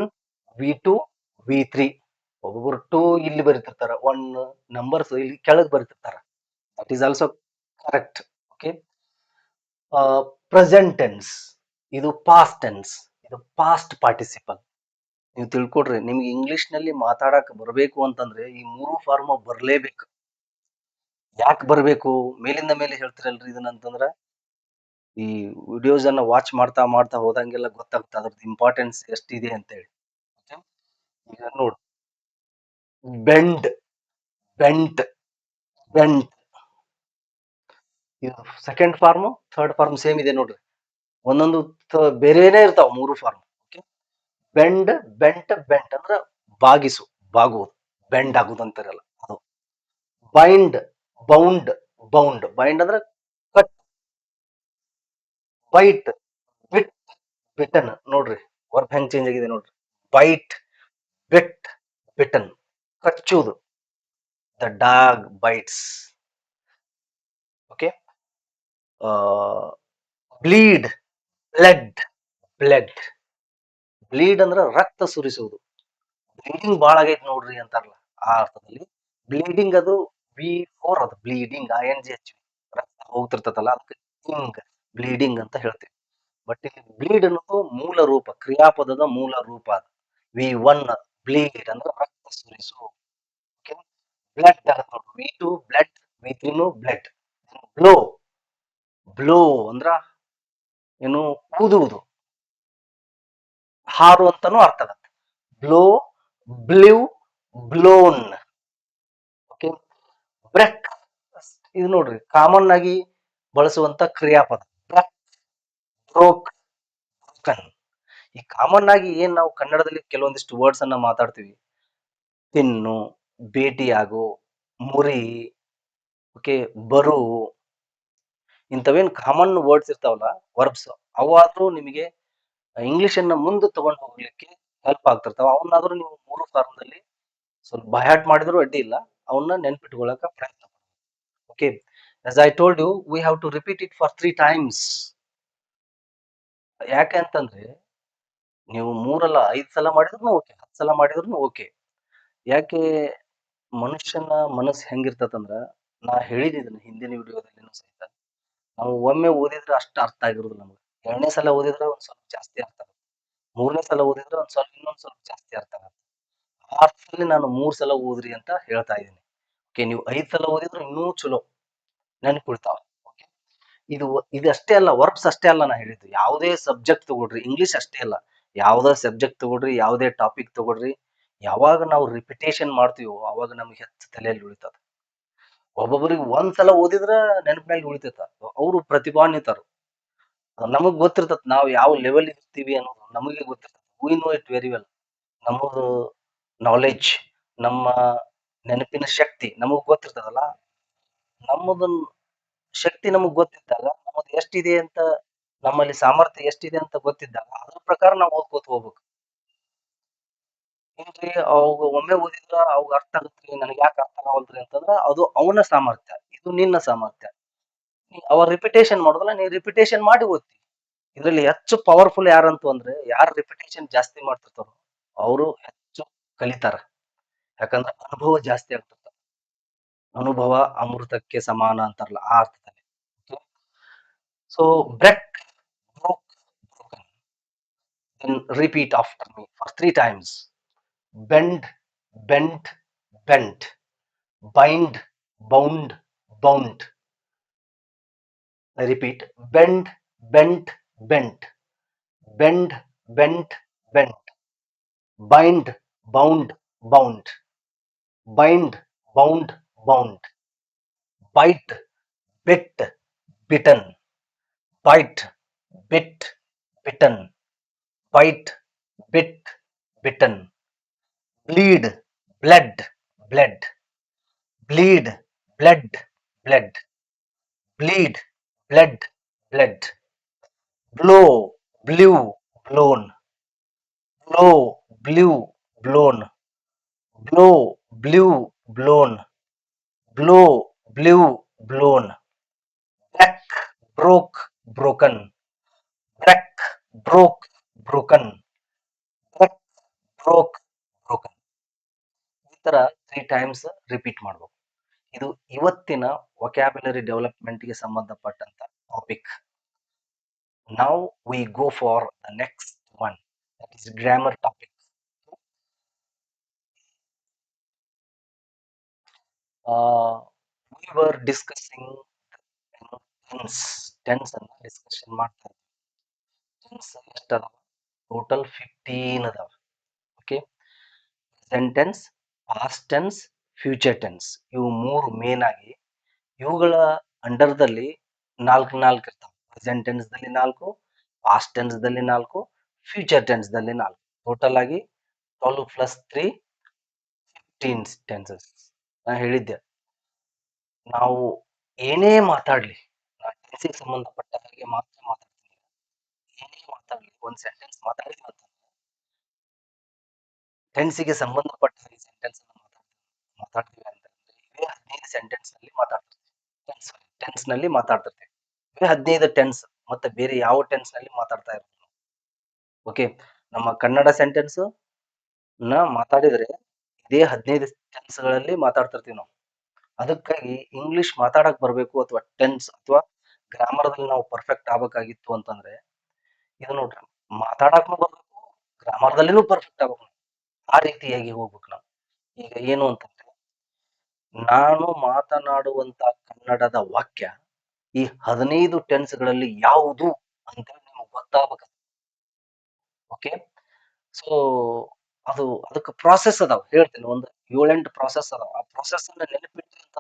V2, V3. ಒಬ್ಬೊಬ್ರು 2 ಇಲ್ಲಿ ಬರೀತಿರ್ತಾರ, 1 ನಂಬರ್ಸ್ ಇಲ್ಲಿ ಕೆಳಗೆ ಬರೀತಿರ್ತಾರ. That is also correct. Okay, present tense, ಇದು ಪಾಸ್ಟ್ ಟೆನ್ಸ್, ಇದು ಪಾಸ್ಟ್ ಪಾರ್ಟಿಸಿಪಲ್. ನೀವು ತಿಳ್ಕೊಡ್ರಿ, ನಿಮ್ಗೆ ಇಂಗ್ಲಿಷ್ ನಲ್ಲಿ ಮಾತಾಡಕ್ ಬರ್ಬೇಕು ಅಂತಂದ್ರೆ ಈ 3 ಫಾರ್ಮ್ ಬರ್ಲೇಬೇಕು. ಯಾಕೆ ಬರ್ಬೇಕು, ಮೇಲಿಂದ ಮೇಲೆ ಹೇಳ್ತಿರಲ್ರಿ ಇದನ್ನಂತಂದ್ರ, ಈ ವಿಡಿಯೋಸ್ ಅನ್ನ ವಾಚ್ ಮಾಡ್ತಾ ಮಾಡ್ತಾ ಹೋದಂಗೆಲ್ಲ ಗೊತ್ತಾಗುತ್ತೆ ಅದ್ರದ್ದು ಇಂಪಾರ್ಟೆನ್ಸ್ ಎಷ್ಟಿದೆ ಅಂತ ಹೇಳಿ. ಈಗ ನೋಡು, ಬೆಂಡ್, ಬೆಂಟ್, ಬೆಂಟ್, ಇದು second form, third form same ಇದೆ ನೋಡ್ರಿ. ಒಂದೊಂದು ಬೇರೆನೇ ಇರ್ತಾವ 3 form. Okay, bend, bent, bent ಅಂದ್ರ ಬಾಗಿಸು, ಬಾಗುವುದು, ಬೆಂಡ್ ಆಗುದು ಅಂತಾರಲ್ಲ ಅದು. ಬೈಂಡ್, ಬೌಂಡ್, ಬೌಂಡ್, ಬೈಂಡ್ ಅಂದ್ರೆ ಕಟ್, ಬೈಟ್, ಬಿಟ್, ಬಿಟನ್. ನೋಡ್ರಿ ವರ್ಕ್ ಹೆಂಗ್ ಚೇಂಜ್ ಆಗಿದೆ ನೋಡ್ರಿ. ಬೈಟ್, ಬಿಟ್, ಬಿಟನ್, ಕಚ್ಚುವುದು. The dog bites. Okay, bleed, bled, bled. Bleed ಅಂದ್ರ ರಕ್ತ ಸುರಿಸುವುದು. ಬ್ಲೀಡಿಂಗ್ ಬಾಳ ಆಗೈತೆ ನೋಡ್ರಿ ಅಂತಾರಲ್ಲ, ಆ ಅರ್ಥದಲ್ಲಿ ಬ್ಲೀಡಿಂಗ್. ಅದು V4, ಅದು ಬ್ಲೀಡಿಂಗ್, INGH, ರಕ್ತ ಹೋಗ್ತಿರ್ತದಲ್ಲ ಅದಕ್ಕೆ ಇಂಗ್, ಬ್ಲೀಡಿಂಗ್ ಅಂತ ಹೇಳ್ತೀವಿ. ಬಟ್ ಇಲ್ಲಿ ಬ್ಲೀಡ್ ಅನ್ನೋದು ಮೂಲ ರೂಪ, ಕ್ರಿಯಾಪದದ ಮೂಲ ರೂಪ. ಅದು V1 ಬ್ಲೀಡ್ ಅಂದ್ರೆ ರಕ್ತ ಸುರಿಸು. ಓಕೆ, ಬ್ಲಡ್ ಆಗತ್ತೆ ನೋಡ್ರಿ, V2 blood, V3 blood. Blow, blow ಅಂದ್ರ ಏನು, ಊದುವುದು, ಹಾರು ಅಂತಾನು ಅರ್ಥ ಆಗತ್ತೆ. Blow, blew, blown. Okay, break, ಇದು ನೋಡ್ರಿ ಕಾಮನ್ ಆಗಿ ಬಳಸುವಂತ ಕ್ರಿಯಾಪದ. Break, broke, broken. ಈ ಕಾಮನ್ ಆಗಿ ಏನ್ ನಾವು ಕನ್ನಡದಲ್ಲಿ ಕೆಲವೊಂದಿಷ್ಟು ವರ್ಡ್ಸ್ ಅನ್ನ ಮಾತಾಡ್ತೀವಿ, ತಿನ್ನು, ಭೇಟಿಯಾಗು, ಮುರಿ, ಓಕೆ, ಬರು, ಇಂಥವೇನ್ ಕಾಮನ್ ವರ್ಡ್ಸ್ ಇರ್ತಾವಲ್ಲ, ವರ್ಬ್ಸ್, ಅವಾದ್ರೂ ನಿಮಗೆ ಇಂಗ್ಲಿಷ್ ಅನ್ನ ಮುಂದೆ ತಗೊಂಡು ಹೋಗ್ಲಿಕ್ಕೆ ಹೆಲ್ಪ್ ಆಗ್ತಿರ್ತಾವ. ಅವನ್ನಾದ್ರೂ ನೀವು 3 ಫಾರ್ಮ್ದಲ್ಲಿ ಸ್ವಲ್ಪ ಬಯಾಟ್ ಮಾಡಿದ್ರು ಅಡ್ಡಿ ಇಲ್ಲ, ಅವನ್ನ ನೆನ್ಪಿಟ್ಕೊಳ್ಳಕ ಪ್ರಯತ್ನ ಪಡಿ. Okay, as I told you, we have to repeat it for 3 times. ಯಾಕೆ ಅಂತಂದ್ರೆ ನೀವು 3 ಅಲ್ಲ 5 ಸಲ ಮಾಡಿದ್ರು ಓಕೆ, 10 ಸಲ ಮಾಡಿದ್ರು ಓಕೆ. ಯಾಕೆ, ಮನುಷ್ಯನ ಮನಸ್ಸು ಹೆಂಗಿರ್ತದಂದ್ರ, ನಾ ಹೇಳಿದ್ದೀನಿ ಹಿಂದಿನ ವಿಡಿಯೋದಲ್ಲಿನೂ ಸಹಿತ, ನಾವು ಒಮ್ಮೆ ಓದಿದ್ರೆ ಅಷ್ಟು ಅರ್ಥ ಆಗಿರೋದಿಲ್ಲ ನಮ್ಗೆ. 2ನೇ ಸಲ ಓದಿದ್ರೆ ಒಂದ್ ಸ್ವಲ್ಪ ಜಾಸ್ತಿ ಅರ್ಥ ಆಗುತ್ತೆ. 3ನೇ ಸಲ ಓದಿದ್ರೆ ಇನ್ನೊಂದ್ ಸ್ವಲ್ಪ ಜಾಸ್ತಿ ಅರ್ಥ ಆಗುತ್ತೆ. ಆ ಅರ್ಥದಲ್ಲಿ ನಾನು 3 ಸಲ ಓದ್ರಿ ಅಂತ ಹೇಳ್ತಾ ಇದ್ದೀನಿ. ಓಕೆ, ನೀವು 5 ಸಲ ಓದಿದ್ರು ಇನ್ನೂ ಚಲೋ ನೆನ್ಪಿಡ್ತಾವ. ಓಕೆ, ಇದಷ್ಟೇ ಅಲ್ಲ, ವರ್ಬ್ಸ್ ಅಷ್ಟೇ ಅಲ್ಲ ನಾ ಹೇಳಿದ್ದು. ಯಾವುದೇ ಸಬ್ಜೆಕ್ಟ್ ತಗೊಳ್ರಿ, ಇಂಗ್ಲಿಷ್ ಅಷ್ಟೇ ಅಲ್ಲ, ಯಾವುದೇ ಸಬ್ಜೆಕ್ಟ್ ತಗೊಳ್ರಿ, ಯಾವುದೇ ಟಾಪಿಕ್ ತಗೊಳ್ರಿ, ಯಾವಾಗ ನಾವು ರಿಪಿಟೇಷನ್ ಮಾಡ್ತೀವೋ ಅವಾಗ ನಮ್ಗೆ ಹೆಚ್ಚು ತಲೆಯಲ್ಲಿ ಉಳಿತದ. ಒಬ್ಬೊಬ್ಬರಿಗೆ ಒಂದ್ ಸಲ ಓದಿದ್ರ ನೆನಪಿನಲ್ಲಿ ಉಳಿತೈತ, ಅವರು ಪ್ರತಿಭಾನ್ವಿತರು. ನಮಗ್ ಗೊತ್ತಿರ್ತದ ನಾವು ಯಾವ ಲೆವೆಲ್ ಇರ್ತೀವಿ ಅನ್ನೋದು ನಮಗೆ ಗೊತ್ತಿರ್ತದೆ. We know it very well. ನಮ್ಮದು ನಾಲೆಡ್ಜ್, ನಮ್ಮ ನೆನಪಿನ ಶಕ್ತಿ ನಮಗ್ ಗೊತ್ತಿರ್ತದಲ್ಲ. ನಮ್ಮದು ಶಕ್ತಿ ನಮಗ್ ಗೊತ್ತಿದ್ದಾಗ, ನಮ್ಮದು ಎಷ್ಟಿದೆ ಅಂತ, ನಮ್ಮಲ್ಲಿ ಸಾಮರ್ಥ್ಯ ಎಷ್ಟಿದೆ ಅಂತ ಗೊತ್ತಿದ್ದಾಗ ಅದ್ರ ಪ್ರಕಾರ ನಾವು ಓದ್ಕೋತ ಹೋಗ್ಬೇಕು. ಇಲ್ರಿ ಅವಾಗ ಒಮ್ಮೆ ಓದಿದ್ರ ಅವಾಗ ಅರ್ಥ ಆಗತ್ರಿ, ನನಗೆ ಯಾಕೆ ಅರ್ಥ ಆಗವಲ್ರಿ ಅಂತಂದ್ರ ಅದು ಅವನ ಸಾಮರ್ಥ್ಯ, ಇದು ನಿನ್ನ ಸಾಮರ್ಥ್ಯ. ಅವ ರಿಪಿಟೇಷನ್ ಮಾಡೋದಲ್ಲ, ನೀ ರಿಪಿಟೇಷನ್ ಮಾಡಿ ಓದ್ತಿ. ಇದ್ರಲ್ಲಿ ಹೆಚ್ಚು ಪವರ್ಫುಲ್ ಯಾರಂತ ಅಂದ್ರೆ, ಯಾರು ರಿಪಿಟೇಷನ್ ಜಾಸ್ತಿ ಮಾಡ್ತಿರ್ತಾರೋ ಅವರು ಹೆಚ್ಚು ಕಲಿತಾರ. ಯಾಕಂದ್ರೆ ಅನುಭವ ಜಾಸ್ತಿ ಆಗ್ತಿರ್ತಾವ. ಅನುಭವ ಅಮೃತಕ್ಕೆ ಸಮಾನ ಅಂತಾರಲ್ಲ, ಆ ಅರ್ಥದಲ್ಲಿ. So brake, broke, broken. Then repeat after me for 3 times. Bend, bent, bent. Bind, bound, bound. I repeat. Bend, bent, bent. Bend, bent, bent. Bind, bound, bound. Bind, bound, bound. Bite, bit, bitten. Bite, bit, bitten. Bite, bit, bitten. Bleed, bled, bled. Bleed, bled, bled. Bleed, bled, bled. Blow, blew, blown. Blow, blew, blown. Blow, blew, blown. Blow, blew, blown. Back, broke, broken. Back, broke, broken. Back, broke, broken. ಈ ತರ 3 times repeat ಮಾಡ್ಬೇಕು. ಇದು ಇವತ್ತಿನ vocabulary ಡೆವಲಪ್ಮೆಂಟ್ಗೆ ಸಂಬಂಧಪಟ್ಟಂತ topic. Now we go for the next one, that is grammar topic. We were discussing tense ಅನ್ನ discussion ಮಾಡ್ತಾ ಇದ್ವಿ. Tense ಎಷ್ಟದಾವ? Total 15 ಅದಾವ. Okay, present tense, past tense, future tense, ಇವು 3 ಮೇನ್ ಆಗಿ. ಇವುಗಳ ಅಂಡರ್ದಲ್ಲಿ 4 ಇರ್ತಾವ. ಪ್ರೆಸೆಂಟ್ ಟೆನ್ಸ್ ದಲ್ಲಿ 4, ಪಾಸ್ಟ್ ಟೆನ್ಸ್ ದಲ್ಲಿ 4, ಫ್ಯೂಚರ್ ಟೆನ್ಸ್ ದಲ್ಲಿ 4. ಟೋಟಲ್ ಆಗಿ 12 + 3 15 ಟೆನ್ಸಸ್. ನಾ ಹೇಳಿದ್ದೆ, ನಾವು ಏನೇ ಮಾತಾಡ್ಲಿ, ನಾ ಟೆನ್ಸಿಗೆ ಸಂಬಂಧಪಟ್ಟ ಹಾಗೆ ಮಾತ್ರ ಮಾತಾಡ್ತೀನಿ. ಏನೇ ಮಾತಾಡ್ಲಿ, ಒಂದ್ ಸೆಂಟೆನ್ಸ್ ಮಾತಾಡಿದ್ವಿ ಅಂತಂದ್ರೆ ಟೆನ್ಸಿಗೆ ಸಂಬಂಧಪಟ್ಟ ಹಾಗೆ ಸೆಂಟೆನ್ಸ್ ಮಾತಾಡ್ತೀವಿ ಅಂತಂದ್ರೆ ಇವೇ 15 ಸೆಂಟೆನ್ಸ್ ನಲ್ಲಿ ಮಾತಾಡ್ತಿರ್ತೀವಿ. ಟೆನ್ಸ್ ನಲ್ಲಿ ಮಾತಾಡ್ತಿರ್ತೀವಿ. ಇವೇ 15 ಟೆನ್ಸ್, ಮತ್ತೆ ಬೇರೆ ಯಾವ ಟೆನ್ಸ್ ನಲ್ಲಿ ಮಾತಾಡ್ತಾ ಇರೋದು. ಓಕೆ, ನಮ್ಮ ಕನ್ನಡ ಸೆಂಟೆನ್ಸ್ ನ ಮಾತಾಡಿದ್ರೆ ಇದೇ 15 ಟೆನ್ಸ್ ಗಳಲ್ಲಿ ಮಾತಾಡ್ತಿರ್ತೀವಿ ನಾವು. ಅದಕ್ಕಾಗಿ ಇಂಗ್ಲಿಷ್ ಮಾತಾಡಕ್ ಬರ್ಬೇಕು, ಅಥವಾ ಟೆನ್ಸ್ ಅಥವಾ ಗ್ರಾಮರ್ದಲ್ಲಿ ನಾವು ಪರ್ಫೆಕ್ಟ್ ಆಗ್ಬೇಕಾಗಿತ್ತು ಅಂತಂದ್ರೆ ಇದು ನೋಡ್ರಿ, ಮಾತಾಡಕ್ನು ಬರ್ಬೇಕು, ಗ್ರಾಮರ್ದಲ್ಲಿನೂ ಪರ್ಫೆಕ್ಟ್ ಆಗ್ಬೇಕು. ಆ ರೀತಿಯಾಗಿ ಹೋಗ್ಬೇಕು ನಾವು. ಈಗ ಏನು ಅಂತಂದ್ರೆ, ನಾನು ಮಾತನಾಡುವಂತ ಕನ್ನಡದ ವಾಕ್ಯ ಈ 15 ಟೆನ್ಸ್ ಗಳಲ್ಲಿ ಯಾವುದು ಅಂತ ನಿಮ್ಗೆ ಗೊತ್ತಾಗಬೇಕು. ಓಕೆ, ಸೊ ಅದಕ್ಕೆ ಪ್ರಾಸೆಸ್ ಅದಾವ, ಹೇಳ್ತೀನಿ. ಒಂದು 7-8 ಪ್ರಾಸೆಸ್ ಅದಾವ. ಆ ಪ್ರಾಸೆಸ್ ಅನ್ನ ನೆನಪಿಟ್ರಿ ಅಂತ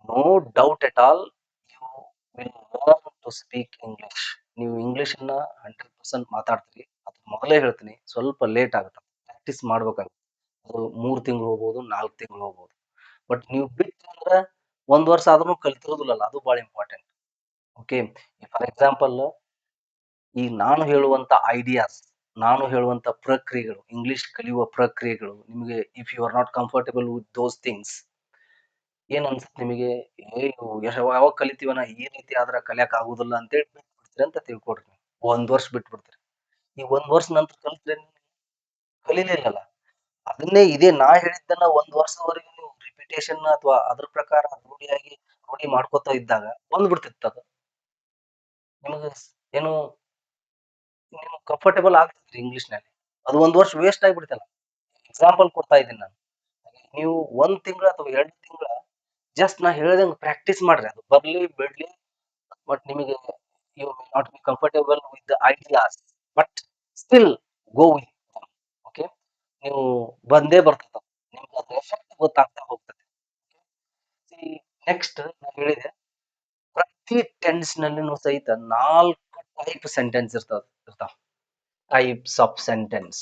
no doubt at all you will learn to speak English. ನೀವು ಇಂಗ್ಲಿಷ್ ಅನ್ನ 100% ಮಾತಾಡ್ತೀರಿ. ಅದು ಮೊದಲೇ ಹೇಳ್ತೀನಿ, ಸ್ವಲ್ಪ ಲೇಟ್ ಆಗುತ್ತೆ, ಪ್ರಾಕ್ಟೀಸ್ ಮಾಡ್ಬೇಕಾಗುತ್ತೆ. ಅದು 3 ತಿಂಗಳು ಹೋಗ್ಬೋದು, 4 ತಿಂಗಳು ಹೋಗ್ಬೋದು. ಬಟ್ ನೀವು ಬಿಟ್ರಂದ್ರ 1 ವರ್ಷ ಆದ್ರೂ ಕಲ್ತಿರೋದಿಲ್ಲಲ್ಲ, ಅದು ಬಹಳ ಇಂಪಾರ್ಟೆಂಟ್. ಓಕೆ. ಫಾರ್ ಎಕ್ಸಾಂಪಲ್ ಈಗ ನಾನು ಹೇಳುವಂತ ಐಡಿಯಾಸ್, ನಾನು ಹೇಳುವಂತ ಪ್ರಕ್ರಿಯೆಗಳು, ಇಂಗ್ಲಿಷ್ ಕಲಿಯುವ ಪ್ರಕ್ರಿಯೆಗಳು ನಿಮಗೆ if you are not comfortable with those things, ಏನ್ ಅನ್ಸುತ್ತೆ ನಿಮಗೆ? ಯಾವಾಗ ಕಲಿತೀವನ ಈ ರೀತಿ ಆದ್ರ ಕಲಿಯಕ್ ಆಗುದಿಲ್ಲ ಅಂತೇಳಿ ಬಿಟ್ಬಿಡ್ತೀರಿ ಅಂತ ತಿಳ್ಕೊಡ್ರಿ ನೀವು. 1 ವರ್ಷ ಬಿಟ್ಬಿಡ್ತೀರಿ. ಈ 1 ವರ್ಷ ನಂತರ ಕಲ್ತ್ರೆ ಕಲೀಲಿಲ್ಲಲ್ಲ. ಅದನ್ನೇ ಇದೇ ನಾ ಹೇಳಿದ್ದನ್ನ 1 ವರ್ಷದವರೆಗೆ ನೀವು ರಿಪಿಟೇಷನ್ ಅಥವಾ ಅದ್ರ ಪ್ರಕಾರ ರೂಢಿ ಮಾಡ್ಕೊತಾ ಇದ್ದಾಗ ಬಂದ್ಬಿಡ್ತಿತ್ತು ಅದು. ನಿಮಗೆ ಏನು ನಿಮ್ಗೆ ಕಂಫರ್ಟಬಲ್ ಆಗ್ತದ್ರಿ ಇಂಗ್ಲಿಷ್‌ನಲ್ಲಿ. ಅದು 1 ವರ್ಷ ವೇಸ್ಟ್ ಆಗ್ಬಿಡ್ತಲ್ಲ. ಎಕ್ಸಾಂಪಲ್ ಕೊಡ್ತಾ ಇದ್ದೀನಿ ನಾನು. ನೀವು 1 ತಿಂಗಳ ಅಥವಾ 2 ತಿಂಗಳ ಜಸ್ಟ್ ನಾ ಹೇಳ್ದಂಗೆ ಪ್ರಾಕ್ಟೀಸ್ ಮಾಡ್ರಿ. ಅದು ಬರ್ಲಿ ಬಿಡ್ಲಿ, ಬಟ್ ನಿಮಗೆ you will not be comfortable with the ideas, but still go with them. Okay. ನೀವು ಬಂದೇ ಬರ್ತದ. ನಿಮ್ಗೆ ಅದ್ರ ಎಫೆಕ್ಟ್ ಗೊತ್ತಾಗ್ತಾ ಹೋಗ್ತದೆ. ನೆಕ್ಸ್ಟ್ ನಾನು ಹೇಳಿದೆ, ಪ್ರತಿ ಟೆನ್ಸ್ ನಲ್ಲಿನೂ ಸಹಿತ 4 ಟೈಪ್ ಸೆಂಟೆನ್ಸ್ ಇರ್ತಾವ. Types of sentence.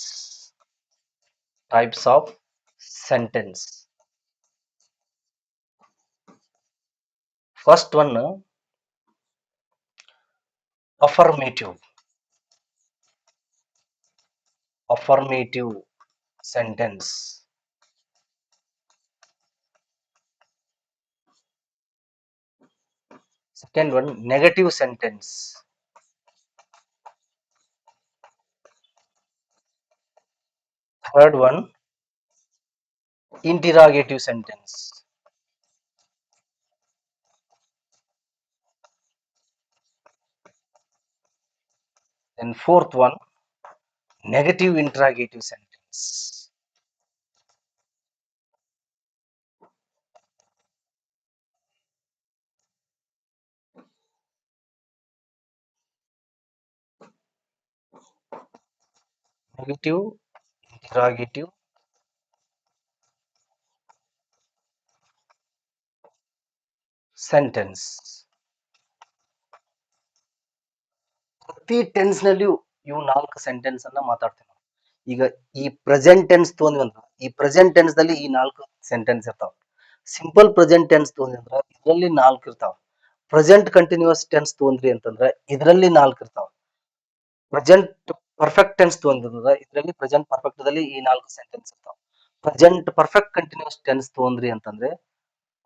Types of sentence. First one affirmative. Affirmative sentence. Second one, negative sentence. Third one, interrogative sentence. Then fourth one, negative interrogative sentence. Negative interrogative sentence. ಪ್ರತಿ tense ನಲ್ಲಿಯೂ ಇವು 4 sentence ಅನ್ನ ಮಾತಾಡ್ತೀವಿ ನಾವು. ಈಗ ಈ present tense ತಗೊಂಡ್ವಂದ್ರ ಈ present tense ದಲ್ಲಿ ಈ 4 ಸೆಂಟೆನ್ಸ್ ಇರ್ತಾವ. ಸಿಂಪಲ್ ಪ್ರೆಸೆಂಟ್ ಟೆನ್ಸ್ ತಗೊಂಡ್ರಂದ್ರ ಇದರಲ್ಲಿ 4 ಇರ್ತಾವ. ಪ್ರೆಸೆಂಟ್ ಕಂಟಿನ್ಯೂಸ್ ಟೆನ್ಸ್ ತಗೊಂಡ್ರಿ ಅಂತಂದ್ರ ಇದರಲ್ಲಿ 4 ಇರ್ತಾವ. ಪ್ರೆಸೆಂಟ್ ಪರ್ಫೆಕ್ಟ್ ಟೆನ್ಸ್ ತಗೊಂಡ್ರಂದ್ರ ಇದರಲ್ಲಿ ಪ್ರೆಸೆಂಟ್ ಪರ್ಫೆಕ್ಟ್ ದಲ್ಲಿ ಈ 4 ಸೆಂಟೆನ್ಸ್ ಇರ್ತಾವ. ಪ್ರೆಸೆಂಟ್ ಪರ್ಫೆಕ್ಟ್ ಕಂಟಿನ್ಯೂಸ್ ಟೆನ್ಸ್ ತಗೊಂಡ್ರಿ ಅಂತಂದ್ರೆ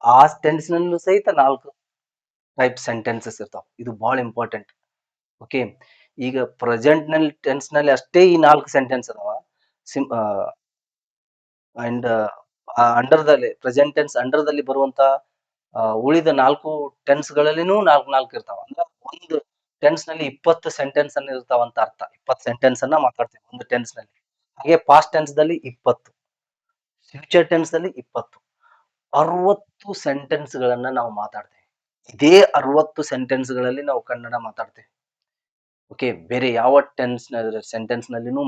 ಆ ಟೆನ್ಸ್ ನಲ್ಲೂ ಸಹಿತ 4 ಟೈಪ್ ಸೆಂಟೆನ್ಸಸ್ ಇರ್ತಾವ. ಇದು ಬಹಳ ಇಂಪಾರ್ಟೆಂಟ್. ಓಕೆ. ಈಗ ಪ್ರೆಸೆಂಟ್ ನಲ್ಲಿ ಟೆನ್ಸ್ ನಲ್ಲಿ ಅಷ್ಟೇ ಈ 4 ಸೆಂಟೆನ್ಸ್ ಅದಾವ. ಅಂಡ್ ಅಂಡರ್ ದಲ್ಲಿ ಪ್ರೆಸೆಂಟ್ ಟೆನ್ಸ್ ಅಂಡರ್ ದಲ್ಲಿ ಬರುವಂತ ಉಳಿದ 4 ಟೆನ್ಸ್ ಗಳಲ್ಲಿನೂ 4 ಇರ್ತಾವ. ಅಂದ್ರೆ ಒಂದು ಟೆನ್ಸ್ ನಲ್ಲಿ 20 ಸೆಂಟೆನ್ಸ್ ಅನ್ನ ಇರ್ತಾವ ಅಂತ ಅರ್ಥ. 20 ಸೆಂಟೆನ್ಸ್ ಅನ್ನ ಮಾತಾಡ್ತೀವಿ ಒಂದು ಟೆನ್ಸ್ ನಲ್ಲಿ. ಹಾಗೆ ಪಾಸ್ಟ್ ಟೆನ್ಸ್ ದಲ್ಲಿ 20, ಫ್ಯೂಚರ್ ಟೆನ್ಸ್ ದಲ್ಲಿ 20, 60 ಸೆಂಟೆನ್ಸ್ ಗಳನ್ನ ನಾವು ಮಾತಾಡ್ತೇವೆ. ಇದೇ 60 ಸೆಂಟೆನ್ಸ್ ಗಳಲ್ಲಿ ನಾವು ಕನ್ನಡ ಮಾತಾಡ್ತೇವೆ. ಓಕೆ. ಬೇರೆ ಯಾವ ಸೆಂಟೆನ್ಸ್ ನಲ್ಲಿನೂ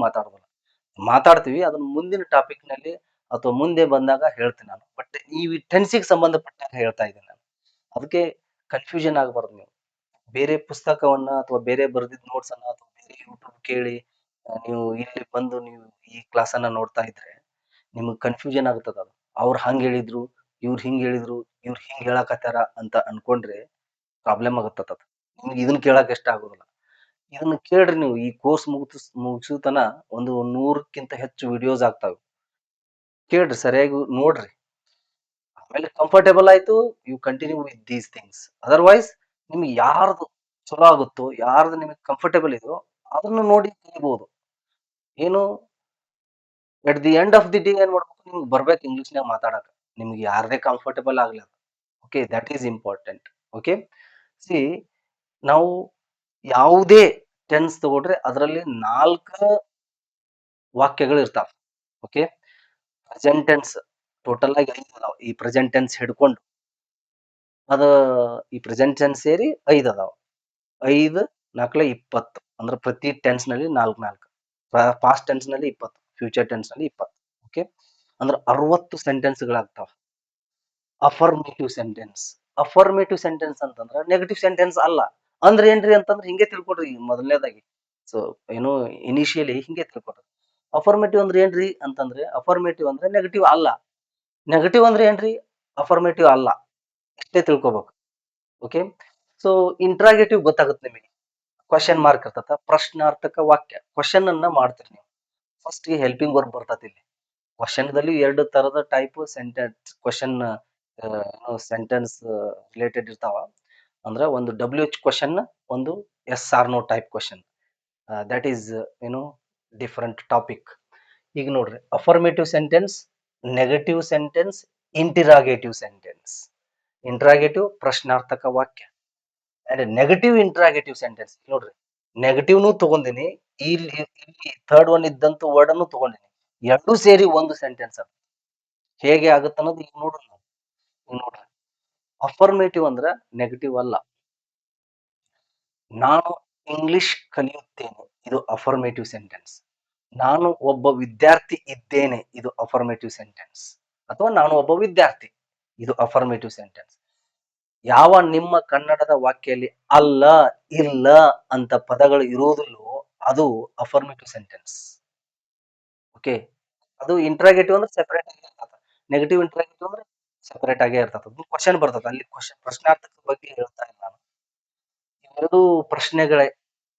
ಮಾತಾಡ್ತೀವಿ. ಅದನ್ನ ಮುಂದಿನ ಟಾಪಿಕ್ ನಲ್ಲಿ ಅಥವಾ ಮುಂದೆ ಬಂದಾಗ ಹೇಳ್ತೀನಿ ನಾನು. ಬಟ್ ಈ ಟೆನ್ಸಿಗೆ ಸಂಬಂಧಪಟ್ಟಾಗ ಹೇಳ್ತಾ ಇದ್ದೀನಿ ನಾನು. ಅದಕ್ಕೆ ಕನ್ಫ್ಯೂಷನ್ ಆಗಬಾರ್ದು ನೀವು. ಬೇರೆ ಪುಸ್ತಕವನ್ನ ಅಥವಾ ಬೇರೆ ಬರೆದಿದ್ದ ನೋಟ್ಸ್ ಅನ್ನ ಅಥವಾ ಬೇರೆ ಯೂಟ್ಯೂಬ್ ಕೇಳಿ ನೀವು ಇಲ್ಲಿ ಬಂದು ನೀವು ಈ ಕ್ಲಾಸ್ ಅನ್ನ ನೋಡ್ತಾ ಇದ್ರೆ ನಿಮ್ಗೆ ಕನ್ಫ್ಯೂಷನ್ ಆಗ್ತದ. ಅದು ಅವ್ರು ಹಂಗ್ ಹೇಳಿದ್ರು, ಇವ್ರು ಹಿಂಗ್ ಹೇಳಿದ್ರು, ಇವ್ರು ಹಿಂಗ್ ಹೇಳಕತ್ತಾರ ಅಂತ ಅನ್ಕೊಂಡ್ರೆ ಪ್ರಾಬ್ಲಮ್ ಆಗತ್ತದ. ನಿಮ್ಗೆ ಇದನ್ನ ಕೇಳಕ್ ಇಷ್ಟ ಆಗೋದಿಲ್ಲ. ಇದನ್ನ ಕೇಳ್ರಿ ನೀವು. ಈ ಕೋರ್ಸ್ ಮುಗಿಸೋತನ ಒಂದು 100ಕ್ಕಿಂತ ಹೆಚ್ಚು ವಿಡಿಯೋಸ್ ಆಗ್ತಾವೆ. ಕೇಳ್ರಿ, ಸರಿಯಾಗಿ ನೋಡ್ರಿ. ಆಮೇಲೆ ಕಂಫರ್ಟೇಬಲ್ ಆಯ್ತು, you continue with these things. Otherwise ನಿಮ್ಗೆ ಯಾರ್ದು ಚಲೋ ಆಗುತ್ತೋ, ಯಾರ್ದು ನಿಮಗೆ ಕಂಫರ್ಟೇಬಲ್ ಇದೆಯೋ ಅದನ್ನ ನೋಡಿ ಕಲಿಬಹುದು. ಏನು at the end of the day ಏನ್ ಮಾಡ್ಬೇಕು, ನಿಮ್ಗೆ ಬರ್ಬೇಕು ಇಂಗ್ಲಿಷ್ನಾಗ ಮಾತಾಡಕ. ನಿಮ್ಗೆ ಯಾರದೇ ಕಂಫರ್ಟೇಬಲ್ ಆಗ್ಲಿ. Okay, that is important. Okay. C, ನಾವು ಯಾವುದೇ ಟೆನ್ಸ್ ತಗೊಂಡ್ರೆ ಅದರಲ್ಲಿ 4 ವಾಕ್ಯಗಳು ಇರ್ತಾವ. ಓಕೆ. ಪ್ರೆಸೆಂಟ್ ಟೆನ್ಸ್ ಟೋಟಲ್ ಆಗಿ 5 ಅದಾವ. ಈ ಪ್ರೆಸೆಂಟ್ ಟೆನ್ಸ್ ಹಿಡ್ಕೊಂಡು ಅದ ಈ ಪ್ರೆಸೆಂಟ್ ಟೆನ್ಸ್ ಸೇರಿ 5 ಅದಾವ. 5 4 20 ಅಂದ್ರೆ ಪ್ರತಿ ಟೆನ್ಸ್ ನಲ್ಲಿ 4. ಪಾಸ್ಟ್ ಟೆನ್ಸ್ ನಲ್ಲಿ 20, ಫ್ಯೂಚರ್ ಟೆನ್ಸ್ ನಲ್ಲಿ 20. ಓಕೆ. ಅಂದ್ರೆ 60 ಸೆಂಟೆನ್ಸ್ ಗಳಾಗ್ತಾವ. Affirmative sentence. ಅಫರ್ಮೇಟಿವ್ ಸೆಂಟೆನ್ಸ್ ಅಂತಂದ್ರೆ ನೆಗೆಟಿವ್ ಸೆಂಟೆನ್ಸ್ ಅಲ್ಲ. ಅಂದ್ರೆ ಏನ್ರಿ ಅಂತಂದ್ರೆ ಹಿಂಗೆ ತಿಳ್ಕೊಡ್ರಿ ಮೊದಲನೇದಾಗಿ. ಸೊ ಏನು ಇನಿಷಿಯಲಿ ಹಿಂಗೆ ತಿಳ್ಕೊಡ್ರಿ. ಅಫರ್ಮೇಟಿವ್ ಅಂದ್ರೆ ಏನ್ರಿ ಅಂತಂದ್ರೆ ಅಫರ್ಮೇಟಿವ್ ಅಂದ್ರೆ ನೆಗೆಟಿವ್ ಅಲ್ಲ. ನೆಗೆಟಿವ್ ಅಂದ್ರೆ ಏನ್ರಿ ಅಫರ್ಮೇಟಿವ್ ಅಲ್ಲ. ಇಷ್ಟೇ ತಿಳ್ಕೊಬೇಕು. ಓಕೆ. ಸೊ ಇಂಟ್ರಾಗೇಟಿವ್ ಗೊತ್ತಾಗುತ್ತೆ ನಿಮಗೆ. ಕ್ವಶನ್ ಮಾರ್ಕ್ ಇರ್ತದ, ಪ್ರಶ್ನಾರ್ಥಕ ವಾಕ್ಯ. ಕ್ವಶನ್ ಅನ್ನ ಮಾಡ್ತೀರಿ ನೀವು. ಫಸ್ಟ್ ಗೆ ಹೆಲ್ಪಿಂಗ್ ವರ್ಬ್ ಬರ್ತದೆ ಇಲ್ಲಿ. ಕ್ವಶನ್ ದಲ್ಲಿ ಎರಡು ತರದ type sentence question sentence related ಇರ್ತಾವ. ಅಂದ್ರೆ ಒಂದು ಡಬ್ಲ್ಯೂ ಎಚ್ ಕ್ವಶನ್, ಒಂದು yes or no type question. That is ಏನು ಡಿಫರೆಂಟ್ ಟಾಪಿಕ್. ಈಗ ನೋಡ್ರಿ, affirmative sentence, negative sentence, interrogative sentence. Interrogative ಪ್ರಶ್ನಾರ್ಥಕ ವಾಕ್ಯ ಅಂಡ್ ನೆಗೆಟಿವ್ ಇಂಟ್ರಾಗೇಟಿವ್ ಸೆಂಟೆನ್ಸ್. ನೋಡ್ರಿ, ನೆಗೆಟಿವ್ನು ತಗೊಂಡಿನಿ, ಇಲ್ಲಿ ಥರ್ಡ್ ಒನ್ ಇದ್ದಂತ ವರ್ಡ್ ಅನ್ನು ತಗೊಂಡಿನಿ. ಎರಡೂ ಸೇರಿ ಒಂದು ಸೆಂಟೆನ್ಸ್ ಅದು ಹೇಗೆ ಆಗುತ್ತೆ ಅನ್ನೋದು ಈಗ ನೋಡ್ರಿ. ಈಗ ನೋಡ್ರಿ, ಅಫರ್ಮೇಟಿವ್ ಅಂದ್ರ ನೆಗೆಟಿವ್ ಅಲ್ಲ. ನಾನು ಇಂಗ್ಲಿಷ್ ಕಲಿಯುತ್ತೇನೆ, ಇದು ಅಫರ್ಮೇಟಿವ್ ಸೆಂಟೆನ್ಸ್. ನಾನು ಒಬ್ಬ ವಿದ್ಯಾರ್ಥಿ ಇದ್ದೇನೆ, ಇದು ಅಫರ್ಮೇಟಿವ್ ಸೆಂಟೆನ್ಸ್. ಅಥವಾ ನಾನು ಒಬ್ಬ ವಿದ್ಯಾರ್ಥಿ, ಇದು ಅಫರ್ಮೇಟಿವ್ ಸೆಂಟೆನ್ಸ್. ಯಾವ ನಿಮ್ಮ ಕನ್ನಡದ ವಾಕ್ಯಲ್ಲಿ ಅಲ್ಲ, ಇಲ್ಲ ಅಂತ ಪದಗಳು ಇರುವುದಿಲ್ಲೋ ಅದು ಅಫರ್ಮೇಟಿವ್ ಸೆಂಟೆನ್ಸ್. ಓಕೆ. ಅದು ಇಂಟ್ರಾಗೇಟಿವ್ ಅಂದ್ರೆ ಸೆಪರೇಟ್ ಆಗಿ ಇರ್ತದೆ, ನೆಗೆಟಿವ್ ಇಂಟ್ರಾಗೇಟಿವ್ ಅಂದ್ರೆ ಸೆಪರೇಟ್ ಆಗೇ ಇರ್ತದೆ. ಕ್ವಶನ್ ಬರ್ತದೆ ಅಲ್ಲಿ, ಕ್ವಶನ್ ಪ್ರಶ್ನಾರ್ಥಕ ಬಗ್ಗೆ ಹೇಳ್ತಾ ಇಲ್ಲ ನಾನು. ಇವೆರಡು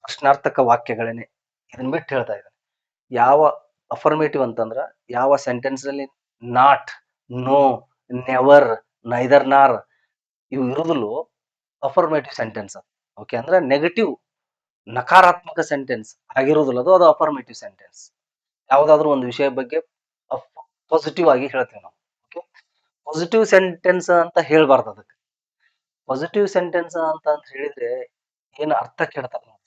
ಪ್ರಶ್ನಾರ್ಥಕ ವಾಕ್ಯಗಳೇನೆ. ಇದನ್ನ ಬಿಟ್ಟು ಹೇಳ್ತಾ ಇದ್ದೇನೆ. ಯಾವ ಅಫರ್ಮೇಟಿವ್ ಅಂತಂದ್ರ ಯಾವ ಸೆಂಟೆನ್ಸ್ ಅಲ್ಲಿ ನಾಟ್, ನೋ, ನೆವರ್, ನೈದರ್ ನಾರ್ ಇವು ಇರುವುದಿಲ್ಲೋ ಅಫರ್ಮೇಟಿವ್ ಸೆಂಟೆನ್ಸ್ ಅದು. ಓಕೆ. ಅಂದ್ರೆ ನೆಗೆಟಿವ್ ನಕಾರಾತ್ಮಕ ಸೆಂಟೆನ್ಸ್ ಆಗಿರುವುದಿಲ್ಲ ಅದು ಅಫರ್ಮೇಟಿವ್ ಸೆಂಟೆನ್ಸ್. ಯಾವುದಾದ್ರೂ ಒಂದು ವಿಷಯ ಬಗ್ಗೆ ಪಾಸಿಟಿವ್ ಆಗಿ ಹೇಳ್ತೀವಿ ನಾವು. ಓಕೆ. ಪಾಸಿಟಿವ್ ಸೆಂಟೆನ್ಸ್ ಅಂತ ಹೇಳ್ಬಾರ್ದು ಅದಕ್ಕೆ. ಪಾಸಿಟಿವ್ ಸೆಂಟೆನ್ಸ್ ಅಂತ ಹೇಳಿದ್ರೆ ಏನು ಅರ್ಥ ಕೇಳ್ತಾರೆ ನೋಡಿ.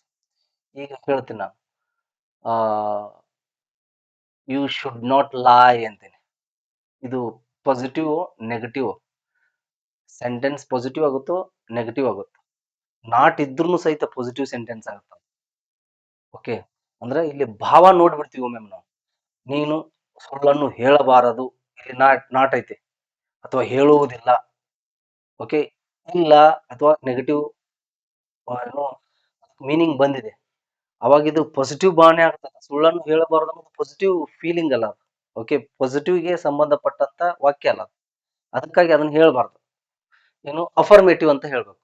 ಈಗ ಹೇಳ್ತೀನಿ ನಾನು, ಯು ಶುಡ್ ನಾಟ್ ಲೈ ಅಂತೀನಿ. ಇದು ಪಾಸಿಟಿವ್ ನೆಗೆಟಿವ್ ಸೆಂಟೆನ್ಸ್, ಪಾಸಿಟಿವ್ ಆಗುತ್ತೋ ನೆಗೆಟಿವ್ ಆಗುತ್ತೋ. ನಾಟ್ ಇದ್ರೂ ಸಹಿತ ಪಾಸಿಟಿವ್ ಸೆಂಟೆನ್ಸ್ ಆಗುತ್ತೆ. ಓಕೆ. ಅಂದ್ರೆ ಇಲ್ಲಿ ಭಾವ ನೋಡ್ಬಿಡ್ತೀವಿ ಒಮ್ಮೆ ನಾವು. ನೀನು ಸುಳ್ಳನ್ನು ಹೇಳಬಾರದು, ಇಲ್ಲಿ ನಾಟ್ ಐತೆ, ಅಥವಾ ಹೇಳುವುದಿಲ್ಲ. ಓಕೆ. ಇಲ್ಲ ಅಥವಾ ನೆಗೆಟಿವ್ ಏನೋ ಮೀನಿಂಗ್ ಬಂದಿದೆ, ಅವಾಗ ಇದು ಪಾಸಿಟಿವ್ ಭಾವನೆ ಆಗ್ತದೆ. ಸುಳ್ಳನ್ನು ಹೇಳಬಾರದು ಅನ್ನೋದು ಪಾಸಿಟಿವ್ ಫೀಲಿಂಗ್ ಅಲ್ಲ ಅದು. ಓಕೆ. ಪಾಸಿಟಿವ್ಗೆ ಸಂಬಂಧಪಟ್ಟಂತ ವಾಕ್ಯ ಅಲ್ಲ ಅದು. ಅದಕ್ಕಾಗಿ ಅದನ್ನ ಹೇಳ್ಬಾರ್ದು. ಏನು ಅಫರ್ಮೇಟಿವ್ ಅಂತ ಹೇಳ್ಬೇಕು.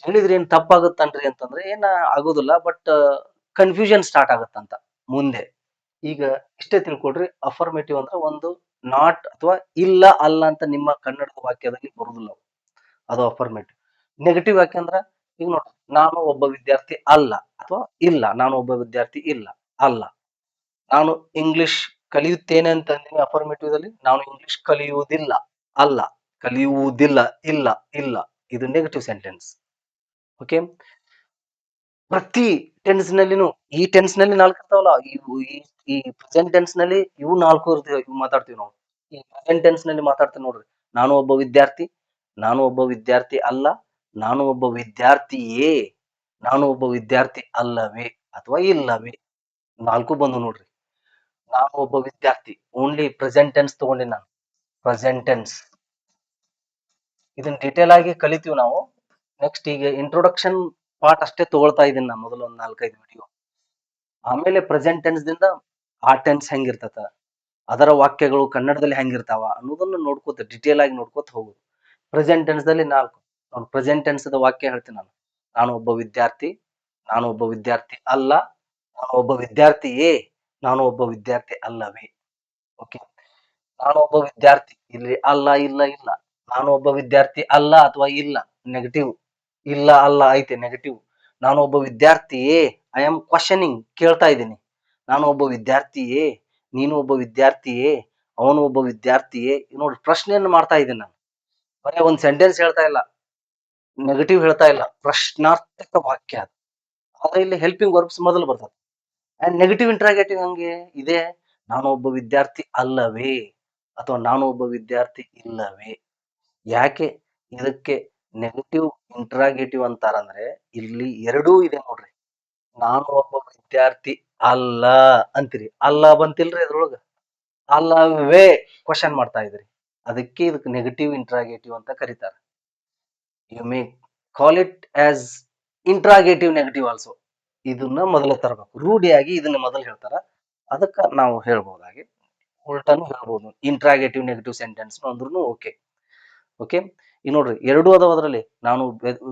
ಹೇಳಿದ್ರೆ ಏನ್ ತಪ್ಪಾಗುತ್ತನ್ರಿ ಅಂತಂದ್ರೆ ಏನ ಆಗೋದಿಲ್ಲ, ಬಟ್ ಕನ್ಫ್ಯೂಷನ್ ಸ್ಟಾರ್ಟ್ ಆಗುತ್ತಂತ ಮುಂದೆ. ಈಗ ಇಷ್ಟೇ ತಿಳ್ಕೊಡ್ರಿ, ಅಫರ್ಮೇಟಿವ್ ಅಂದ್ರೆ ಒಂದು ನಾಟ್ ಅಥವಾ ಇಲ್ಲ, ಅಲ್ಲ ಅಂತ ನಿಮ್ಮ ಕನ್ನಡದ ವಾಕ್ಯದಲ್ಲಿ ಬರುದಿಲ್ಲ, ಅದು ಅಫರ್ಮೇಟಿವ್. ನೆಗೆಟಿವ್ ಯಾಕೆಂದ್ರ ಈಗ ನೋಡ್ರಿ, ನಾನು ಒಬ್ಬ ವಿದ್ಯಾರ್ಥಿ ಅಲ್ಲ, ಅಥವಾ ಇಲ್ಲ, ನಾನು ಒಬ್ಬ ವಿದ್ಯಾರ್ಥಿ ಇಲ್ಲ, ಅಲ್ಲ. ನಾನು ಇಂಗ್ಲಿಷ್ ಕಲಿಯುತ್ತೇನೆ ಅಂತ ಅಂದಿನಿ ಅಫರ್ಮೇಟಿವ್ ದಲ್ಲಿ, ನಾನು ಇಂಗ್ಲಿಷ್ ಕಲಿಯುವುದಿಲ್ಲ, ಅಲ್ಲ, ಕಲಿಯುವುದಿಲ್ಲ, ಇಲ್ಲ, ಇಲ್ಲ, ಇದು ನೆಗೆಟಿವ್ ಸೆಂಟೆನ್ಸ್. ಓಕೆ. ಪ್ರತಿ ಟೆನ್ಸ್ ನಲ್ಲಿನೂ, ಈ ಟೆನ್ಸ್ ನಲ್ಲಿ 4 ಇರ್ತಾವಲ್ಲ, ಈ ಪ್ರೆಸೆಂಟ್ ಟೆನ್ಸ್ ನಲ್ಲಿ ಇವು 4 ಇರ್ತೀವಿ, ಇವು ಮಾತಾಡ್ತೀವಿ ನಾವು. ಈ ಪ್ರೆಸೆಂಟ್ ಟೆನ್ಸ್ ನಲ್ಲಿ ಮಾತಾಡ್ತೀವಿ ನೋಡ್ರಿ, ನಾನು ಒಬ್ಬ ವಿದ್ಯಾರ್ಥಿ, ನಾನು ಒಬ್ಬ ವಿದ್ಯಾರ್ಥಿ ಅಲ್ಲ, ನಾನು ಒಬ್ಬ ವಿದ್ಯಾರ್ಥಿಯೇ, ನಾನು ಒಬ್ಬ ವಿದ್ಯಾರ್ಥಿ ಅಲ್ಲವೇ ಅಥವಾ ಇಲ್ಲವೇ, 4 ಬಂದು ನೋಡ್ರಿ. ನಾನು ಒಬ್ಬ ವಿದ್ಯಾರ್ಥಿ, ಓನ್ಲಿ ಪ್ರೆಸೆಂಟ್ ಟೆನ್ಸ್ ತಗೊಂಡಿ ನಾನು. ಪ್ರೆಸೆಂಟ್ ಟೆನ್ಸ್ ಇದನ್ನ ಡೀಟೇಲ್ ಆಗಿ ಕಲಿತೀವಿ ನಾವು. ನೆಕ್ಸ್ಟ್ ಈಗ ಇಂಟ್ರೊಡಕ್ಷನ್ ಪಾರ್ಟ್ ಅಷ್ಟೇ ತಗೊಳ್ತಾ ಇದ್ದೀನಿ ನಾನು, ಮೊದಲು ಒಂದು 4-5 ವಿಡಿಯೋ. ಆಮೇಲೆ ಪ್ರೆಸೆಂಟ್ ಟೆನ್ಸ್ ದಿಂದ ಆ ಟೆನ್ಸ್ ಹೆಂಗಿರ್ತತ, ಅದರ ವಾಕ್ಯಗಳು ಕನ್ನಡದಲ್ಲಿ ಹೆಂಗಿರ್ತಾವ ಅನ್ನೋದನ್ನ ನೋಡ್ಕೋತ, ಡಿಟೇಲ್ ಆಗಿ ನೋಡ್ಕೋತ ಹೋಗುದು. ಪ್ರೆಸೆಂಟ್ ಟೆನ್ಸ್ ದಲ್ಲಿ 4 ಪ್ರೆಸೆಂಟ್ ಟೆನ್ಸ್ ವಾಕ್ಯ ಹೇಳ್ತೀನಿ ನಾನು. ನಾನು ಒಬ್ಬ ವಿದ್ಯಾರ್ಥಿ, ನಾನು ಒಬ್ಬ ವಿದ್ಯಾರ್ಥಿ ಅಲ್ಲ, ನಾನು ಒಬ್ಬ ವಿದ್ಯಾರ್ಥಿಯೇ, ನಾನು ಒಬ್ಬ ವಿದ್ಯಾರ್ಥಿ ಅಲ್ಲವೇ. ಓಕೆ. ನಾನು ಒಬ್ಬ ವಿದ್ಯಾರ್ಥಿ, ಇಲ್ಲಿ ಅಲ್ಲ, ಇಲ್ಲ, ಇಲ್ಲ. ನಾನು ಒಬ್ಬ ವಿದ್ಯಾರ್ಥಿ ಅಲ್ಲ ಅಥವಾ ಇಲ್ಲ, ನೆಗೆಟಿವ್. ಇಲ್ಲ, ಅಲ್ಲ ಐತೆ, ನೆಗೆಟಿವ್. ನಾನು ಒಬ್ಬ ವಿದ್ಯಾರ್ಥಿಯೇ, ಐ ಆಮ್ ಕ್ವಶನಿಂಗ್, ಕೇಳ್ತಾ ಇದ್ದೀನಿ. ನಾನು ಒಬ್ಬ ವಿದ್ಯಾರ್ಥಿಯೇ, ನೀನು ಒಬ್ಬ ವಿದ್ಯಾರ್ಥಿಯೇ, ಅವನು ಒಬ್ಬ ವಿದ್ಯಾರ್ಥಿಯೇ. ನೋಡಿ, ಪ್ರಶ್ನೆಯನ್ನು ಮಾಡ್ತಾ ಇದ್ದೀನಿ ನಾನು. ಬರೀ ಒಂದು ಸೆಂಟೆನ್ಸ್ ಹೇಳ್ತಾ ಇಲ್ಲ, ನೆಗೆಟಿವ್ ಹೇಳ್ತಾ ಇಲ್ಲ, ಪ್ರಶ್ನಾರ್ಥಕ ವಾಕ್ಯ ಅದು. ಆದ್ರೆ ಇಲ್ಲಿ ಹೆಲ್ಪಿಂಗ್ ವರ್ಬ್ಸ್ ಮೊದಲು ಬರ್ತದೆ. ಅಂಡ್ ನೆಗೆಟಿವ್ ಇಂಟ್ರಾಗೇಟಿವ್ ಹಂಗೆ ಇದೆ, ನಾನು ಒಬ್ಬ ವಿದ್ಯಾರ್ಥಿ ಅಲ್ಲವೇ ಅಥವಾ ನಾನು ಒಬ್ಬ ವಿದ್ಯಾರ್ಥಿ ಇಲ್ಲವೇ. ಯಾಕೆ ಇದಕ್ಕೆ ನೆಗೆಟಿವ್ ಇಂಟ್ರಾಗೇಟಿವ್ ಅಂತಾರಂದ್ರೆ ಇಲ್ಲಿ ಎರಡೂ ಇದೆ ನೋಡ್ರಿ. ನಾನು ಒಬ್ಬ ವಿದ್ಯಾರ್ಥಿ ಅಲ್ಲ ಅಂತೀರಿ, ಅಲ್ಲ ಬಂತಿಲ್ರಿ ಅದ್ರೊಳಗ, ಅಲ್ಲವೇ ಕ್ವಶನ್ ಮಾಡ್ತಾ ಇದ್ರಿ. ಅದಕ್ಕೆ ಇದಕ್ಕೆ ನೆಗೆಟಿವ್ ಇಂಟ್ರಾಗೇಟಿವ್ ಅಂತ ಕರೀತಾರೆ. You may call it as interrogative negative also. ಇದನ್ನ ಮೊದಲು ತರಬೇಕು, ರೂಢಿಯಾಗಿ ಇದನ್ನ ಮೊದಲು ಹೇಳ್ತಾರ, ಅದಕ್ಕ ನಾವು ಹೇಳ್ಬಹುದಾಗಿ ಉಲ್ಟಾನು ಹೇಳ್ಬೋದು. ಇಂಟ್ರಾಗೇಟಿವ್ ನೆಗೆಟಿವ್ ಸೆಂಟೆನ್ಸ್ ಅಂದ್ರೂ ಓಕೆ. ಓಕೆ, ಈಗ ನೋಡ್ರಿ ಎರಡು ಅದಾವ ಅದರಲ್ಲಿ. ನಾನು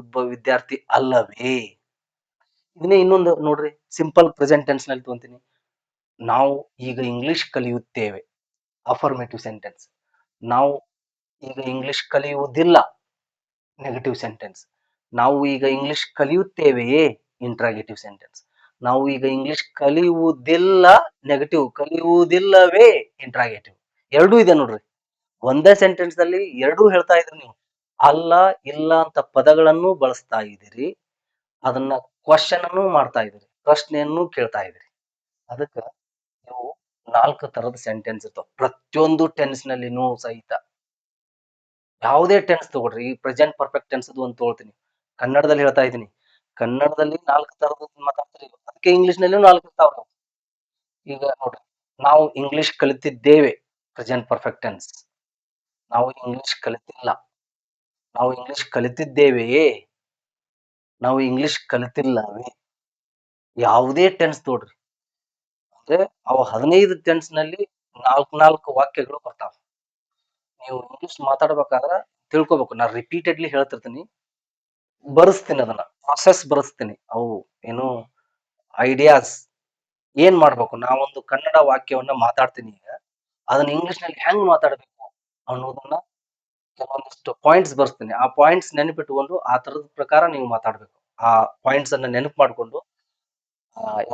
ಒಬ್ಬ ವಿದ್ಯಾರ್ಥಿ ಅಲ್ಲವೇ. ಇದನ್ನೇ ಇನ್ನೊಂದು ನೋಡ್ರಿ, ಸಿಂಪಲ್ ಪ್ರೆಸೆಂಟ್ ಟೆನ್ಸ್ ನಲ್ಲಿ ತಗೊಂತೀನಿ. ನಾವು ಈಗ ಇಂಗ್ಲಿಷ್ ಕಲಿಯುತ್ತೇವೆ, ಅಫರ್ಮೇಟಿವ್ ಸೆಂಟೆನ್ಸ್. ನಾವು ಈಗ ಇಂಗ್ಲಿಷ್ ಕಲಿಯುವುದಿಲ್ಲ, ನೆಗೆಟಿವ್ ಸೆಂಟೆನ್ಸ್. ನಾವು ಈಗ ಇಂಗ್ಲಿಷ್ ಕಲಿಯುತ್ತೇವೆಯೇ, ಇಂಟ್ರಾಗೇಟಿವ್ ಸೆಂಟೆನ್ಸ್. ನಾವು ಈಗ ಇಂಗ್ಲಿಷ್ ಕಲಿಯುವುದಿಲ್ಲ, ನೆಗೆಟಿವ್. ಕಲಿಯುವುದಿಲ್ಲವೇ, ಇಂಟ್ರಾಗೇಟಿವ್. ಎರಡೂ ಇದೆ ನೋಡ್ರಿ, ಒಂದೇ ಸೆಂಟೆನ್ಸ್ ನಲ್ಲಿ ಎರಡೂ ಹೇಳ್ತಾ ಇದ್ರಿ ನೀವು. ಅಲ್ಲ ಇಲ್ಲ ಅಂತ ಪದಗಳನ್ನು ಬಳಸ್ತಾ ಇದ್ದೀರಿ, ಅದನ್ನ ಕ್ವಶನ್ ಅನ್ನು ಮಾಡ್ತಾ ಇದ್ದೀರಿ, ಪ್ರಶ್ನೆಯನ್ನು ಕೇಳ್ತಾ ಇದ್ದೀರಿ. ಅದಕ್ಕ ನೀವು 4 ತರದ ಸೆಂಟೆನ್ಸ್ ಇರ್ತಾವ ಪ್ರತಿಯೊಂದು ಟೆನ್ಸ್ ನಲ್ಲಿನೂ ಸಹಿತ. ಯಾವುದೇ ಟೆನ್ಸ್ ತಗೊಳ್ರಿ, ಈ ಪ್ರೆಸೆಂಟ್ ಪರ್ಫೆಕ್ಟ್ ಟೆನ್ಸ್ ಒಂದು ತಗೊಳ್ತೀನಿ, ಕನ್ನಡದಲ್ಲಿ ಹೇಳ್ತಾ ಇದ್ದೀನಿ. ಕನ್ನಡದಲ್ಲಿ 4 ತರದ ಮಾತಾಡ್ತೀರಿ, ಅದಕ್ಕೆ ಇಂಗ್ಲಿಷ್ ನಲ್ಲಿ 4 ಇರ್ತಾವ. ಈಗ ನೋಡ್ರಿ, ನಾವು ಇಂಗ್ಲಿಷ್ ಕಲಿತಿದ್ದೇವೆ, ಪ್ರೆಸೆಂಟ್ ಪರ್ಫೆಕ್ಟ್ ಟೆನ್ಸ್. ನಾವು ಇಂಗ್ಲಿಷ್ ಕಲಿತಿಲ್ಲ. ನಾವು ಇಂಗ್ಲಿಷ್ ಕಲಿತಿದ್ದೇವೆಯೇ, ನಾವು ಇಂಗ್ಲಿಷ್ ಕಲಿತಿಲ್ಲವೇ. ಯಾವುದೇ ಟೆನ್ಸ್ ತೋಡ್ರಿ, ಅಂದ್ರೆ ಅವ 15 ಟೆನ್ಸ್ ನಲ್ಲಿ 4 ವಾಕ್ಯಗಳು ಬರ್ತಾವ. ನೀವು ಇಂಗ್ಲಿಷ್ ಮಾತಾಡ್ಬೇಕಾದ್ರ ತಿಳ್ಕೊಬೇಕು. ನಾ ರಿಪೀಟೆಡ್ಲಿ ಹೇಳ್ತಿರ್ತೀನಿ, ಬರೆಸ್ತೀನಿ, ಅದನ್ನ ಪ್ರಾಸೆಸ್ ಬರೆಸ್ತೀನಿ. ಅವು ಏನು ಐಡಿಯಾಸ್ ಏನ್ ಮಾಡ್ಬೇಕು. ನಾವೊಂದು ಕನ್ನಡ ವಾಕ್ಯವನ್ನ ಮಾತಾಡ್ತೀನಿ, ಈಗ ಅದನ್ನ ಇಂಗ್ಲಿಷ್ ನಲ್ಲಿ ಹೆಂಗ್ ಮಾತಾಡ್ಬೇಕು ಅನ್ನೋದನ್ನ ಕೆಲವೊಂದಿಷ್ಟು ಪಾಯಿಂಟ್ಸ್ ಬರ್ಸ್ತೀನಿ. ಆ ಪಾಯಿಂಟ್ಸ್ ನೆನಪಿಟ್ಕೊಂಡು ಆ ತರದ ಪ್ರಕಾರ ನೀವು ಮಾತಾಡ್ಬೇಕು. ಆ ಪಾಯಿಂಟ್ಸ್ ಅನ್ನ ನೆನಪು ಮಾಡ್ಕೊಂಡು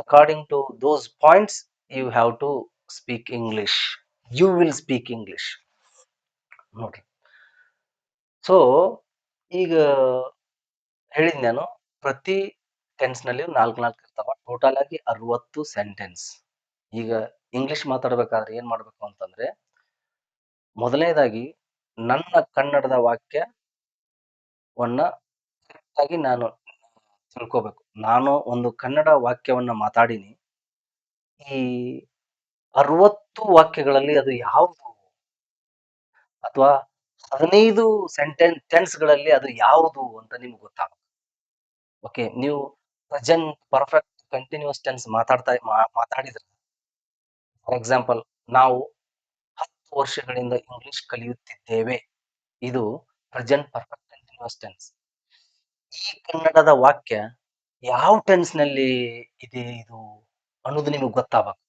according to those points you have to speak English. You will speak English ನೋಡ್ರಿ. ಸೊ ಈಗ ಹೇಳಿದ್ ನಾನು, ಪ್ರತಿ ಟೆನ್ಸ್ ನಲ್ಲಿ 4 ಇರ್ತಾವ. ಟೋಟಲ್ ಆಗಿ 60 ಸೆಂಟೆನ್ಸ್. ಈಗ ಇಂಗ್ಲಿಷ್ ಮಾತಾಡ್ಬೇಕಾದ್ರೆ ಏನ್ ಮಾಡ್ಬೇಕು ಅಂತಂದ್ರೆ, ಮೊದಲನೇದಾಗಿ ನನ್ನ ಕನ್ನಡದ ವಾಕ್ಯವನ್ನ ಕರೆಕ್ಟ್ ಆಗಿ ನಾನು ತಿಳ್ಕೋಬೇಕು. ನಾನು ಒಂದು ಕನ್ನಡ ವಾಕ್ಯವನ್ನ ಮಾತಾಡಿನಿ, ಈ 60 ವಾಕ್ಯಗಳಲ್ಲಿ ಅದು ಯಾವುದು, ಅಥವಾ 15 ಟೆನ್ಸ್ ಗಳಲ್ಲಿ ಅದು ಯಾವುದು ಅಂತ ನಿಮ್ಗೆ ಗೊತ್ತಾಗಬೇಕು. ಓಕೆ, ನೀವು ಪ್ರೆಸೆಂಟ್ ಪರ್ಫೆಕ್ಟ್ ಕಂಟಿನ್ಯೂಸ್ ಟೆನ್ಸ್ ಮಾತಾಡಿದ್ರೆ, ಫಾರ್ ಎಕ್ಸಾಂಪಲ್, ನಾವು 10 ವರ್ಷಗಳಿಂದ ಇಂಗ್ಲಿಷ್ ಕಲಿಯುತ್ತಿದ್ದೇವೆ, ಇದು ಪ್ರೆಸೆಂಟ್ ಪರ್ಫೆಕ್ಟ್ ಕಂಟಿನ್ಯೂಸ್ ಟೆನ್ಸ್. ಈ ಕನ್ನಡದ ವಾಕ್ಯ ಯಾವ ಟೆನ್ಸ್ ನಲ್ಲಿ ಇದೆ ಇದು ಅನ್ನೋದು ನಿಮಗೆ ಗೊತ್ತಾಗಬೇಕು.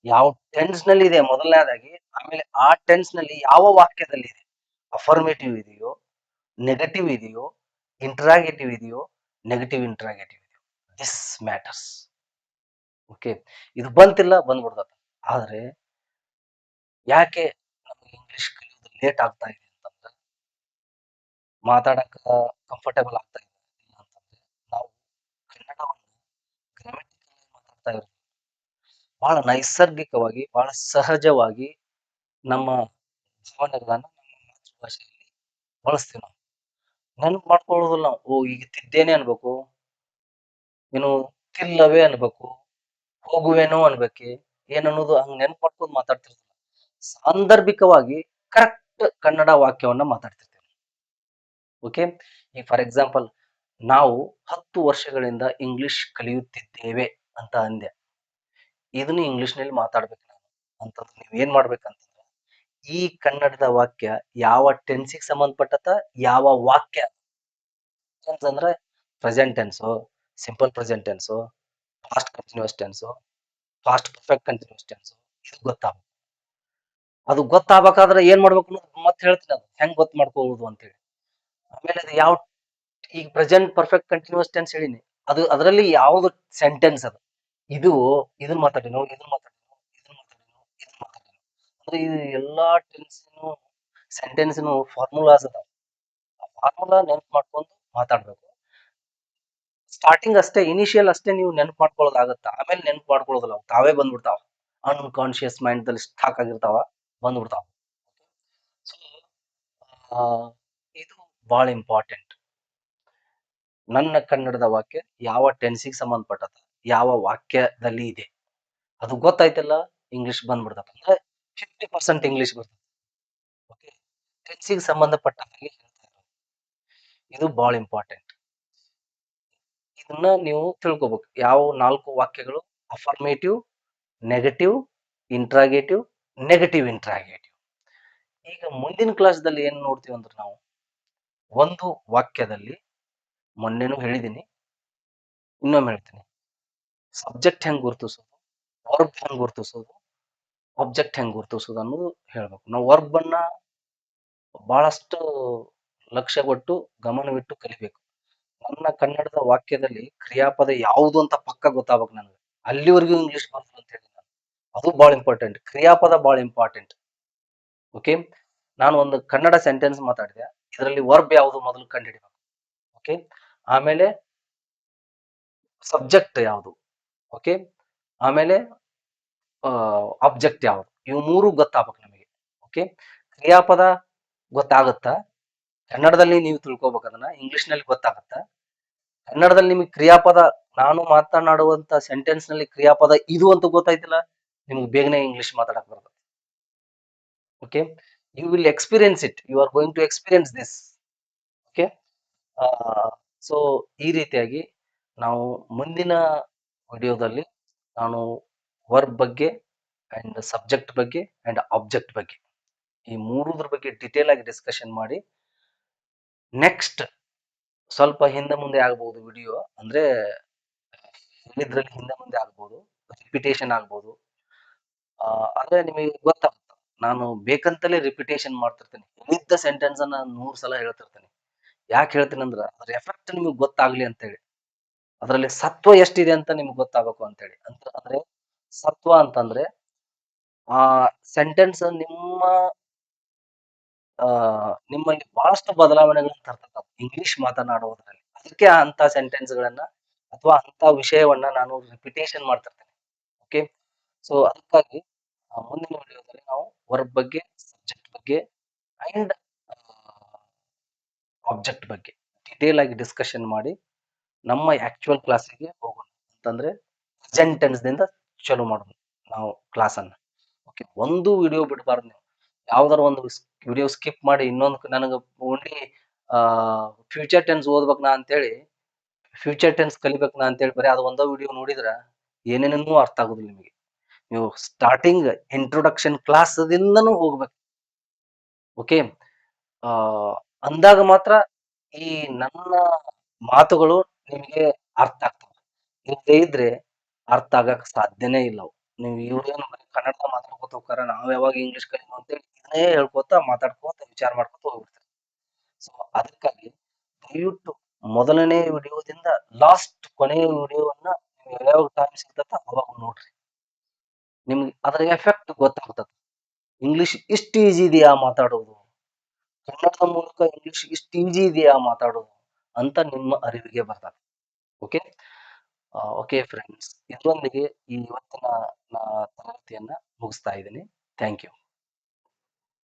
ಯಾವ ಟೆನ್ಸ್ ನಲ್ಲಿ ಇದೆ ಮೊದಲನೇದಾಗಿ, ಆಮೇಲೆ ಆ ಟೆನ್ಸ್ ನಲ್ಲಿ ಯಾವ ವಾಕ್ಯದಲ್ಲಿ ಇದೆ. ಅಫರ್ಮೇಟಿವ್ ಇದೆಯೋ, ನೆಗೆಟಿವ್ ಇದೆಯೋ, ಇಂಟ್ರಾಗೇಟಿವ್ ಇದೆಯೋ, ನೆಗೆಟಿವ್ ಇಂಟ್ರಾಗೇಟಿವ್ ಇದೆಯೋ, ದಿಸ್ ಮ್ಯಾಟರ್ಸ್. ಓಕೆ, ಇದು ಬಂತಿಲ್ಲ ಬಂದ್ಬಿಡ್ತದ. ಆದ್ರೆ ಯಾಕೆ ನಮಗೆ ಇಂಗ್ಲಿಷ್ ಕಲಿಯೋದು ಲೇಟ್ ಆಗ್ತಾ ಇದೆ ಅಂತಂದ್ರೆ, ಮಾತಾಡಕ ಕಂಫರ್ಟೇಬಲ್ ಆಗ್ತಾ ಇದೆ ಅಂತಂದ್ರೆ, ನಾವು ಕನ್ನಡವನ್ನು ಗ್ರಾಮೆಟಿಕಲ್ ಮಾತಾಡ್ತಾ ಇರೋದು, ಬಹಳ ನೈಸರ್ಗಿಕವಾಗಿ, ಬಹಳ ಸಹಜವಾಗಿ ನಮ್ಮ ಜೀವನಗಳನ್ನ ನಮ್ಮ ಮಾತೃಭಾಷೆಯಲ್ಲಿ ಬಳಸ್ತೀವಿ ನಾವು. ನೆನಪು ಮಾಡ್ಕೊಳ್ಳೋದಿಲ್ಲ ನಾವು. ಓ, ಈಗ ತಿದ್ದೇನೆ ಅನ್ಬೇಕು, ಏನು ತಿಲ್ಲವೇ ಅನ್ಬೇಕು, ಹೋಗುವೇನೋ ಅನ್ಬೇಕೆ, ಏನನ್ನೋದು ಹಂಗ್ ನೆನಪು ಮಾಡ್ಕೊಂಡು ಮಾತಾಡ್ತಿರ್ತೀವಿ. ಸಾಂದರ್ಭಿಕವಾಗಿ ಕರೆಕ್ಟ್ ಕನ್ನಡ ವಾಕ್ಯವನ್ನ ಮಾತಾಡ್ತಿರ್ತೀವಿ. ಓಕೆ, ಈಗ ಫಾರ್ ಎಕ್ಸಾಂಪಲ್, ನಾವು 10 ವರ್ಷಗಳಿಂದ ಇಂಗ್ಲಿಷ್ ಕಲಿಯುತ್ತಿದ್ದೇವೆ ಅಂತ ಅಂದೆ. ಇದನ್ನು ಇಂಗ್ಲಿಷ್ ನಲ್ಲಿ ಮಾತಾಡ್ಬೇಕು ನಾನು ಅಂತಂದ್ರೆ, ನೀವ್ ಏನ್ ಮಾಡ್ಬೇಕಂತಂದ್ರೆ, ಈ ಕನ್ನಡದ ವಾಕ್ಯ ಯಾವ ಟೆನ್ಸಿಗೆ ಸಂಬಂಧಪಟ್ಟತ, ಯಾವ ವಾಕ್ಯ ಅಂತಂದ್ರೆ, present tense, simple present tense, past continuous tense, past perfect continuous tense, ಇದು ಗೊತ್ತಾಗಬೇಕು. ಅದು ಗೊತ್ತಾಗಬೇಕಾದ್ರೆ ಏನ್ ಮಾಡ್ಬೇಕು ಅನ್ನೋದು ಮತ್ತೆ ಹೇಳ್ತೀನಿ, ಅದು ಹೆಂಗ್ ಗೊತ್ತು ಮಾಡ್ಕೊಳ್ಳೋದು ಅಂತೇಳಿ. ಆಮೇಲೆ ಅದು ಯಾವ, ಈಗ ಪ್ರೆಸೆಂಟ್ ಪರ್ಫೆಕ್ಟ್ ಕಂಟಿನ್ಯೂಸ್ ಟೆನ್ಸ್ ಹೇಳಿನಿ, ಅದು ಅದರಲ್ಲಿ ಯಾವ್ದು ಸೆಂಟೆನ್ಸ್ ಅದು, ಇದು ಇದನ್ನ ಮಾತಾಡಿನೋ, ಇದನ್ನ ಮಾತಾಡಿನೋ, ಇದನ್ನ ಮಾತಾಡಿನೋ, ಇದನ್ನ ಮಾತಾಡಿನೋ, ಅಂದ್ರೆ ಇದು ಎಲ್ಲಾ ಟೆನ್ಸಿನು ಸೆಂಟೆನ್ಸಿನು ಫಾರ್ಮುಲಾಸ್ ಅದಾವ. ಆ ಫಾರ್ಮುಲಾ ನೆನ್ಪು ಮಾಡ್ಕೊಂಡು ಮಾತಾಡ್ಬೇಕು. ಸ್ಟಾರ್ಟಿಂಗ್ ಅಷ್ಟೇ, ಇನಿಷಿಯಲ್ ಅಷ್ಟೇ ನೀವು ನೆನ್ಪು ಮಾಡ್ಕೊಳ್ಳೋದಾಗತ್ತ, ಆಮೇಲೆ ನೆನ್ಪು ಮಾಡ್ಕೊಳ್ಳೋದಿಲ್ಲ, ತಾವೇ ಬಂದ್ಬಿಡ್ತಾವ. ಅನ್ಕಾನ್ಶಿಯಸ್ ಮೈಂಡ್ ದಲ್ಲಿ ಸ್ಟಾಕ್ ಆಗಿರ್ತಾವ, ಬಂದ್ಬಿಡ್ತಾವ. ಸೊ ಇದು ಬಹಳ ಇಂಪಾರ್ಟೆಂಟ್. ನನ್ನ ಕನ್ನಡದ ವಾಕ್ಯ ಯಾವ ಟೆನ್ಸಿಗೆ ಸಂಬಂಧಪಟ್ಟದ, ಯಾವ ವಾಕ್ಯದಲ್ಲಿ ಇದೆ, ಅದು ಗೊತ್ತಾಯ್ತಲ್ಲ, ಇಂಗ್ಲಿಷ್ ಬಂದ್ಬಿಡ್ತದ. ಅಂದ್ರೆ 50% ಇಂಗ್ಲಿಷ್ ಬರ್ತದೆ. ಓಕೆ, ಟೆನ್ಸಿಗೆ ಸಂಬಂಧಪಟ್ಟ ಹಾಗೆ ಹೇಳ್ತಾ ಇರೋದು, ಇದು ಬಹಳ ಇಂಪಾರ್ಟೆಂಟ್. ಇದನ್ನ ನೀವು ತಿಳ್ಕೊಬೇಕು. ಯಾವ 4 ವಾಕ್ಯಗಳು affirmative, negative, interrogative, negative interrogative. ಈಗ ಮುಂದಿನ ಕ್ಲಾಸ್ದಲ್ಲಿ ಏನ್ ನೋಡ್ತೀವಿ ಅಂದ್ರೆ ನಾವು ಒಂದು ವಾಕ್ಯದಲ್ಲಿ, ಮೊನ್ನೆನೂ ಹೇಳಿದ್ದೀನಿ, ಇನ್ನೊಮ್ಮೆ ಹೇಳ್ತೀನಿ, ಸಬ್ಜೆಕ್ಟ್ ಹೆಂಗ್ ಗುರುತಿಸೋದು, ವರ್ಬ್ ಹೆಂಗ್ ಗುರುತಿಸೋದು, ಆಬ್ಜೆಕ್ಟ್ ಹೆಂಗ್ ಗುರುತಿಸೋದು ಅನ್ನೋದು ಹೇಳ್ಬೇಕು. ನಾವು ವರ್ಬ್ ಅನ್ನ ಬಹಳಷ್ಟು ಲಕ್ಷ್ಯ ಕೊಟ್ಟು ಗಮನವಿಟ್ಟು ಕಲಿಬೇಕು. ನನ್ನ ಕನ್ನಡದ ವಾಕ್ಯದಲ್ಲಿ ಕ್ರಿಯಾಪದ ಯಾವುದು ಅಂತ ಪಕ್ಕ ಗೊತ್ತಾಗ್ಬೇಕು ನನಗೆ. ಅಲ್ಲಿವರೆಗೂ ಇಂಗ್ಲಿಷ್ ಬರ್ತದೆ ಅಂತ ಹೇಳಿ ನಾನು. ಅದು ಬಹಳ ಇಂಪಾರ್ಟೆಂಟ್. ಕ್ರಿಯಾಪದ ಬಹಳ ಇಂಪಾರ್ಟೆಂಟ್. ಓಕೆ, ನಾನು ಒಂದು ಕನ್ನಡ ಸೆಂಟೆನ್ಸ್ ಮಾತಾಡಿದೆ, ಇದರಲ್ಲಿ ವರ್ಬ್ ಯಾವುದು ಮೊದಲು ಕಂಡುಹಿಡಿಬೇಕು. ಓಕೆ, ಆಮೇಲೆ ಸಬ್ಜೆಕ್ಟ್ ಯಾವುದು, ಓಕೆ, ಆಮೇಲೆ ಆಬ್ಜೆಕ್ಟ್ ಯಾವುದು, ಇವು ಮೂರು ಗೊತ್ತಾಗ್ಬೇಕು ನಮಗೆ. ಓಕೆ, ಕ್ರಿಯಾಪದ ಗೊತ್ತಾಗುತ್ತಾ? ಕನ್ನಡದಲ್ಲಿ ನೀವು ತಿಳ್ಕೊಬೇಕು ಅದನ್ನ, ಇಂಗ್ಲಿಷ್ ನಲ್ಲಿ ಗೊತ್ತಾಗುತ್ತಾ? ಕನ್ನಡದಲ್ಲಿ ನಿಮಗೆ ಕ್ರಿಯಾಪದ, ನಾನು ಮಾತನಾಡುವಂತ ಸೆಂಟೆನ್ಸ್ ನಲ್ಲಿ ಕ್ರಿಯಾಪದ ಇದು ಅಂತ ಗೊತ್ತಾಯ್ತಿಲ್ಲ, ನಿಮ್ಗೆ ಬೇಗನೆ ಇಂಗ್ಲಿಷ್ ಮಾತಾಡಕ್ ಬರ್ತದೆ. Okay, you will experience it, you are going to experience this. Okay, so ಈ ರೀತಿಯಾಗಿ ನಾವು ಮುಂದಿನ ವಿಡಿಯೋದಲ್ಲಿ ನಾನು ವರ್ಬ್ ಬಗ್ಗೆ ಅಂಡ್ ಸಬ್ಜೆಕ್ಟ್ ಬಗ್ಗೆ ಅಂಡ್ ಆಬ್ಜೆಕ್ಟ್ ಬಗ್ಗೆ, ಈ ಮೂರುದ್ರ ಬಗ್ಗೆ ಡಿಟೇಲ್ ಆಗಿ ಡಿಸ್ಕಷನ್ ಮಾಡಿ, ನೆಕ್ಸ್ಟ್ ಸ್ವಲ್ಪ ಹಿಂದೆ ಮುಂದೆ ಆಗ್ಬಹುದು ವಿಡಿಯೋ, ಅಂದ್ರೆ ಹೇಳಿದ್ರಲ್ಲಿ ಹಿಂದೆ ಮುಂದೆ ಆಗ್ಬಹುದು, ರಿಪಿಟೇಷನ್ ಆಗ್ಬಹುದು. ಅಂದ್ರೆ ನಿಮಗೆ ಗೊತ್ತಾಗುತ್ತೆ, ನಾನು ಬೇಕಂತಲೇ ರಿಪಿಟೇಷನ್ ಮಾಡ್ತಿರ್ತೇನೆ, ಹೇಳಿದ್ದ ಸೆಂಟೆನ್ಸ್ ಅನ್ನ 100 ಸಲ ಹೇಳ್ತಿರ್ತೇನೆ. ಯಾಕೆ ಹೇಳ್ತೀನಿ ಅಂದ್ರೆ ಅದ್ರ ಎಫೆಕ್ಟ್ ನಿಮಗೆ ಗೊತ್ತಾಗ್ಲಿ ಅಂತ ಹೇಳಿ, ಅದರಲ್ಲಿ ಸತ್ವ ಎಷ್ಟಿದೆ ಅಂತ ನಿಮ್ಗೆ ಗೊತ್ತಾಗಬೇಕು ಅಂತ ಹೇಳಿ. ಅಂದ್ರೆ ಸತ್ವ ಅಂತಂದ್ರೆ ಆ ಸೆಂಟೆನ್ಸ್ ನಿಮ್ಮಲ್ಲಿ ಬಹಳಷ್ಟು ಬದಲಾವಣೆಗಳನ್ನ ತರ್ತದೆ ಇಂಗ್ಲಿಷ್ ಮಾತನಾಡುವುದರಲ್ಲಿ. ಅದಕ್ಕೆ ಅಂತ ಸೆಂಟೆನ್ಸ್ ಗಳನ್ನ ಅಥವಾ ಅಂತ ವಿಷಯವನ್ನ ನಾನು ರಿಪಿಟೇಷನ್ ಮಾಡ್ತಿರ್ತೇನೆ. ಓಕೆ, ಸೊ ಅದಕ್ಕಾಗಿ ಮುಂದಿನ ವಿಡಿಯೋದಲ್ಲಿ ನಾವು ವರ್ಬ್ ಬಗ್ಗೆ, ಸಬ್ಜೆಕ್ಟ್ ಬಗ್ಗೆ ಅಂಡ್ ಆಬ್ಜೆಕ್ಟ್ ಬಗ್ಗೆ ಡಿಟೇಲ್ ಆಗಿ ಡಿಸ್ಕಷನ್ ಮಾಡಿ ನಮ್ಮ ಆಕ್ಚುಯಲ್ ಕ್ಲಾಸಿಗೆ ಹೋಗೋಣ. ಅಂತಂದ್ರೆ ಪ್ರೆಸೆಂಟ್ ಟೆನ್ಸ್ ದಿಂದ ಚಲೋ ಮಾಡೋಣ ನಾವು ಕ್ಲಾಸ್ ಅನ್ನ. ಓಕೆ, ಒಂದು ವಿಡಿಯೋ ಬಿಡಬಾರ್ದು ನೀವು. ಯಾವ್ದಾರ ಒಂದು ವಿಡಿಯೋ ಸ್ಕಿಪ್ ಮಾಡಿ ಇನ್ನೊಂದು ನನಗೆ ಓನ್ಲಿ ಫ್ಯೂಚರ್ ಟೆನ್ಸ್ ಓದ್ಬೇಕು ನಾ ಅಂತೇಳಿ, ಫ್ಯೂಚರ್ ಟೆನ್ಸ್ ಕಲಿಬೇಕು ನಾ ಅಂತೇಳಿ ಬರೀ ಅದು ಒಂದೋ ವಿಡಿಯೋ ನೋಡಿದ್ರ ಏನೇನೂ ಅರ್ಥ ಆಗುದಿಲ್ಲ ನಿಮಗೆ. ನೀವು ಸ್ಟಾರ್ಟಿಂಗ್ ಇಂಟ್ರೊಡಕ್ಷನ್ ಕ್ಲಾಸ್ ದಿಂದನೂ ಹೋಗ್ಬೇಕು. ಓಕೆ, ಅಂದಾಗ ಮಾತ್ರ ಈ ನನ್ನ ಮಾತುಗಳು ನಿಮಗೆ ಅರ್ಥ ಆಗ್ತವೆ. ಇಲ್ಲದೇ ಇದ್ರೆ ಅರ್ಥ ಆಗಕ್ ಸಾಧ್ಯನೇ ಇಲ್ಲ ಅವು. ನೀವು ಇವ್ರೇನು ಬರೀ ಕನ್ನಡ ಮಾತಾಡ್ಕೊತ ಹೋಗ್ತಾರ, ನಾವ್ ಯಾವಾಗ ಇಂಗ್ಲಿಷ್ ಕಲಿಯೋ ಅಂತೇಳಿ ಇದನ್ನೇ ಹೇಳ್ಕೊತ ಮಾತಾಡ್ಕೋತ ವಿಚಾರ ಮಾಡ್ಕೊತ ಹೋಗ್ಬಿಡ್ತಾರೆ. ಸೊ ಅದಕ್ಕಾಗಿ ದಯವಿಟ್ಟು ಮೊದಲನೇ ವಿಡಿಯೋದಿಂದ ಲಾಸ್ಟ್ ಕೊನೆಯ ವಿಡಿಯೋವನ್ನ ನೀವು ಯಾವ್ಯಾವ ಟೈಮ್ ಸಿಗ್ತತ್ತ ಅವಾಗ ನೋಡ್ರಿ, ನಿಮ್ಗೆ ಅದರ ಎಫೆಕ್ಟ್ ಗೊತ್ತಾಗ್ತದೆ. ಇಂಗ್ಲಿಷ್ ಇಷ್ಟು ಈಜಿ ಇದೆಯಾ ಮಾತಾಡೋದು, ಕನ್ನಡದ ಮೂಲಕ ಇಂಗ್ಲಿಷ್ ಇಷ್ಟು ಈಜಿ ಇದೆಯಾ ಮಾತಾಡೋದು ಅಂತ ನಿಮ್ಮ ಅರಿವಿಗೆ ಬರ್ತದೆ. ಓಕೆ, ಓಕೆ ಫ್ರೆಂಡ್ಸ್, ಇದರೊಂದಿಗೆ ಈ ಇವತ್ತಿನ ತರಗತಿಯನ್ನ ಮುಗಿಸ್ತಾ ಇದ್ದೀನಿ. Thank you.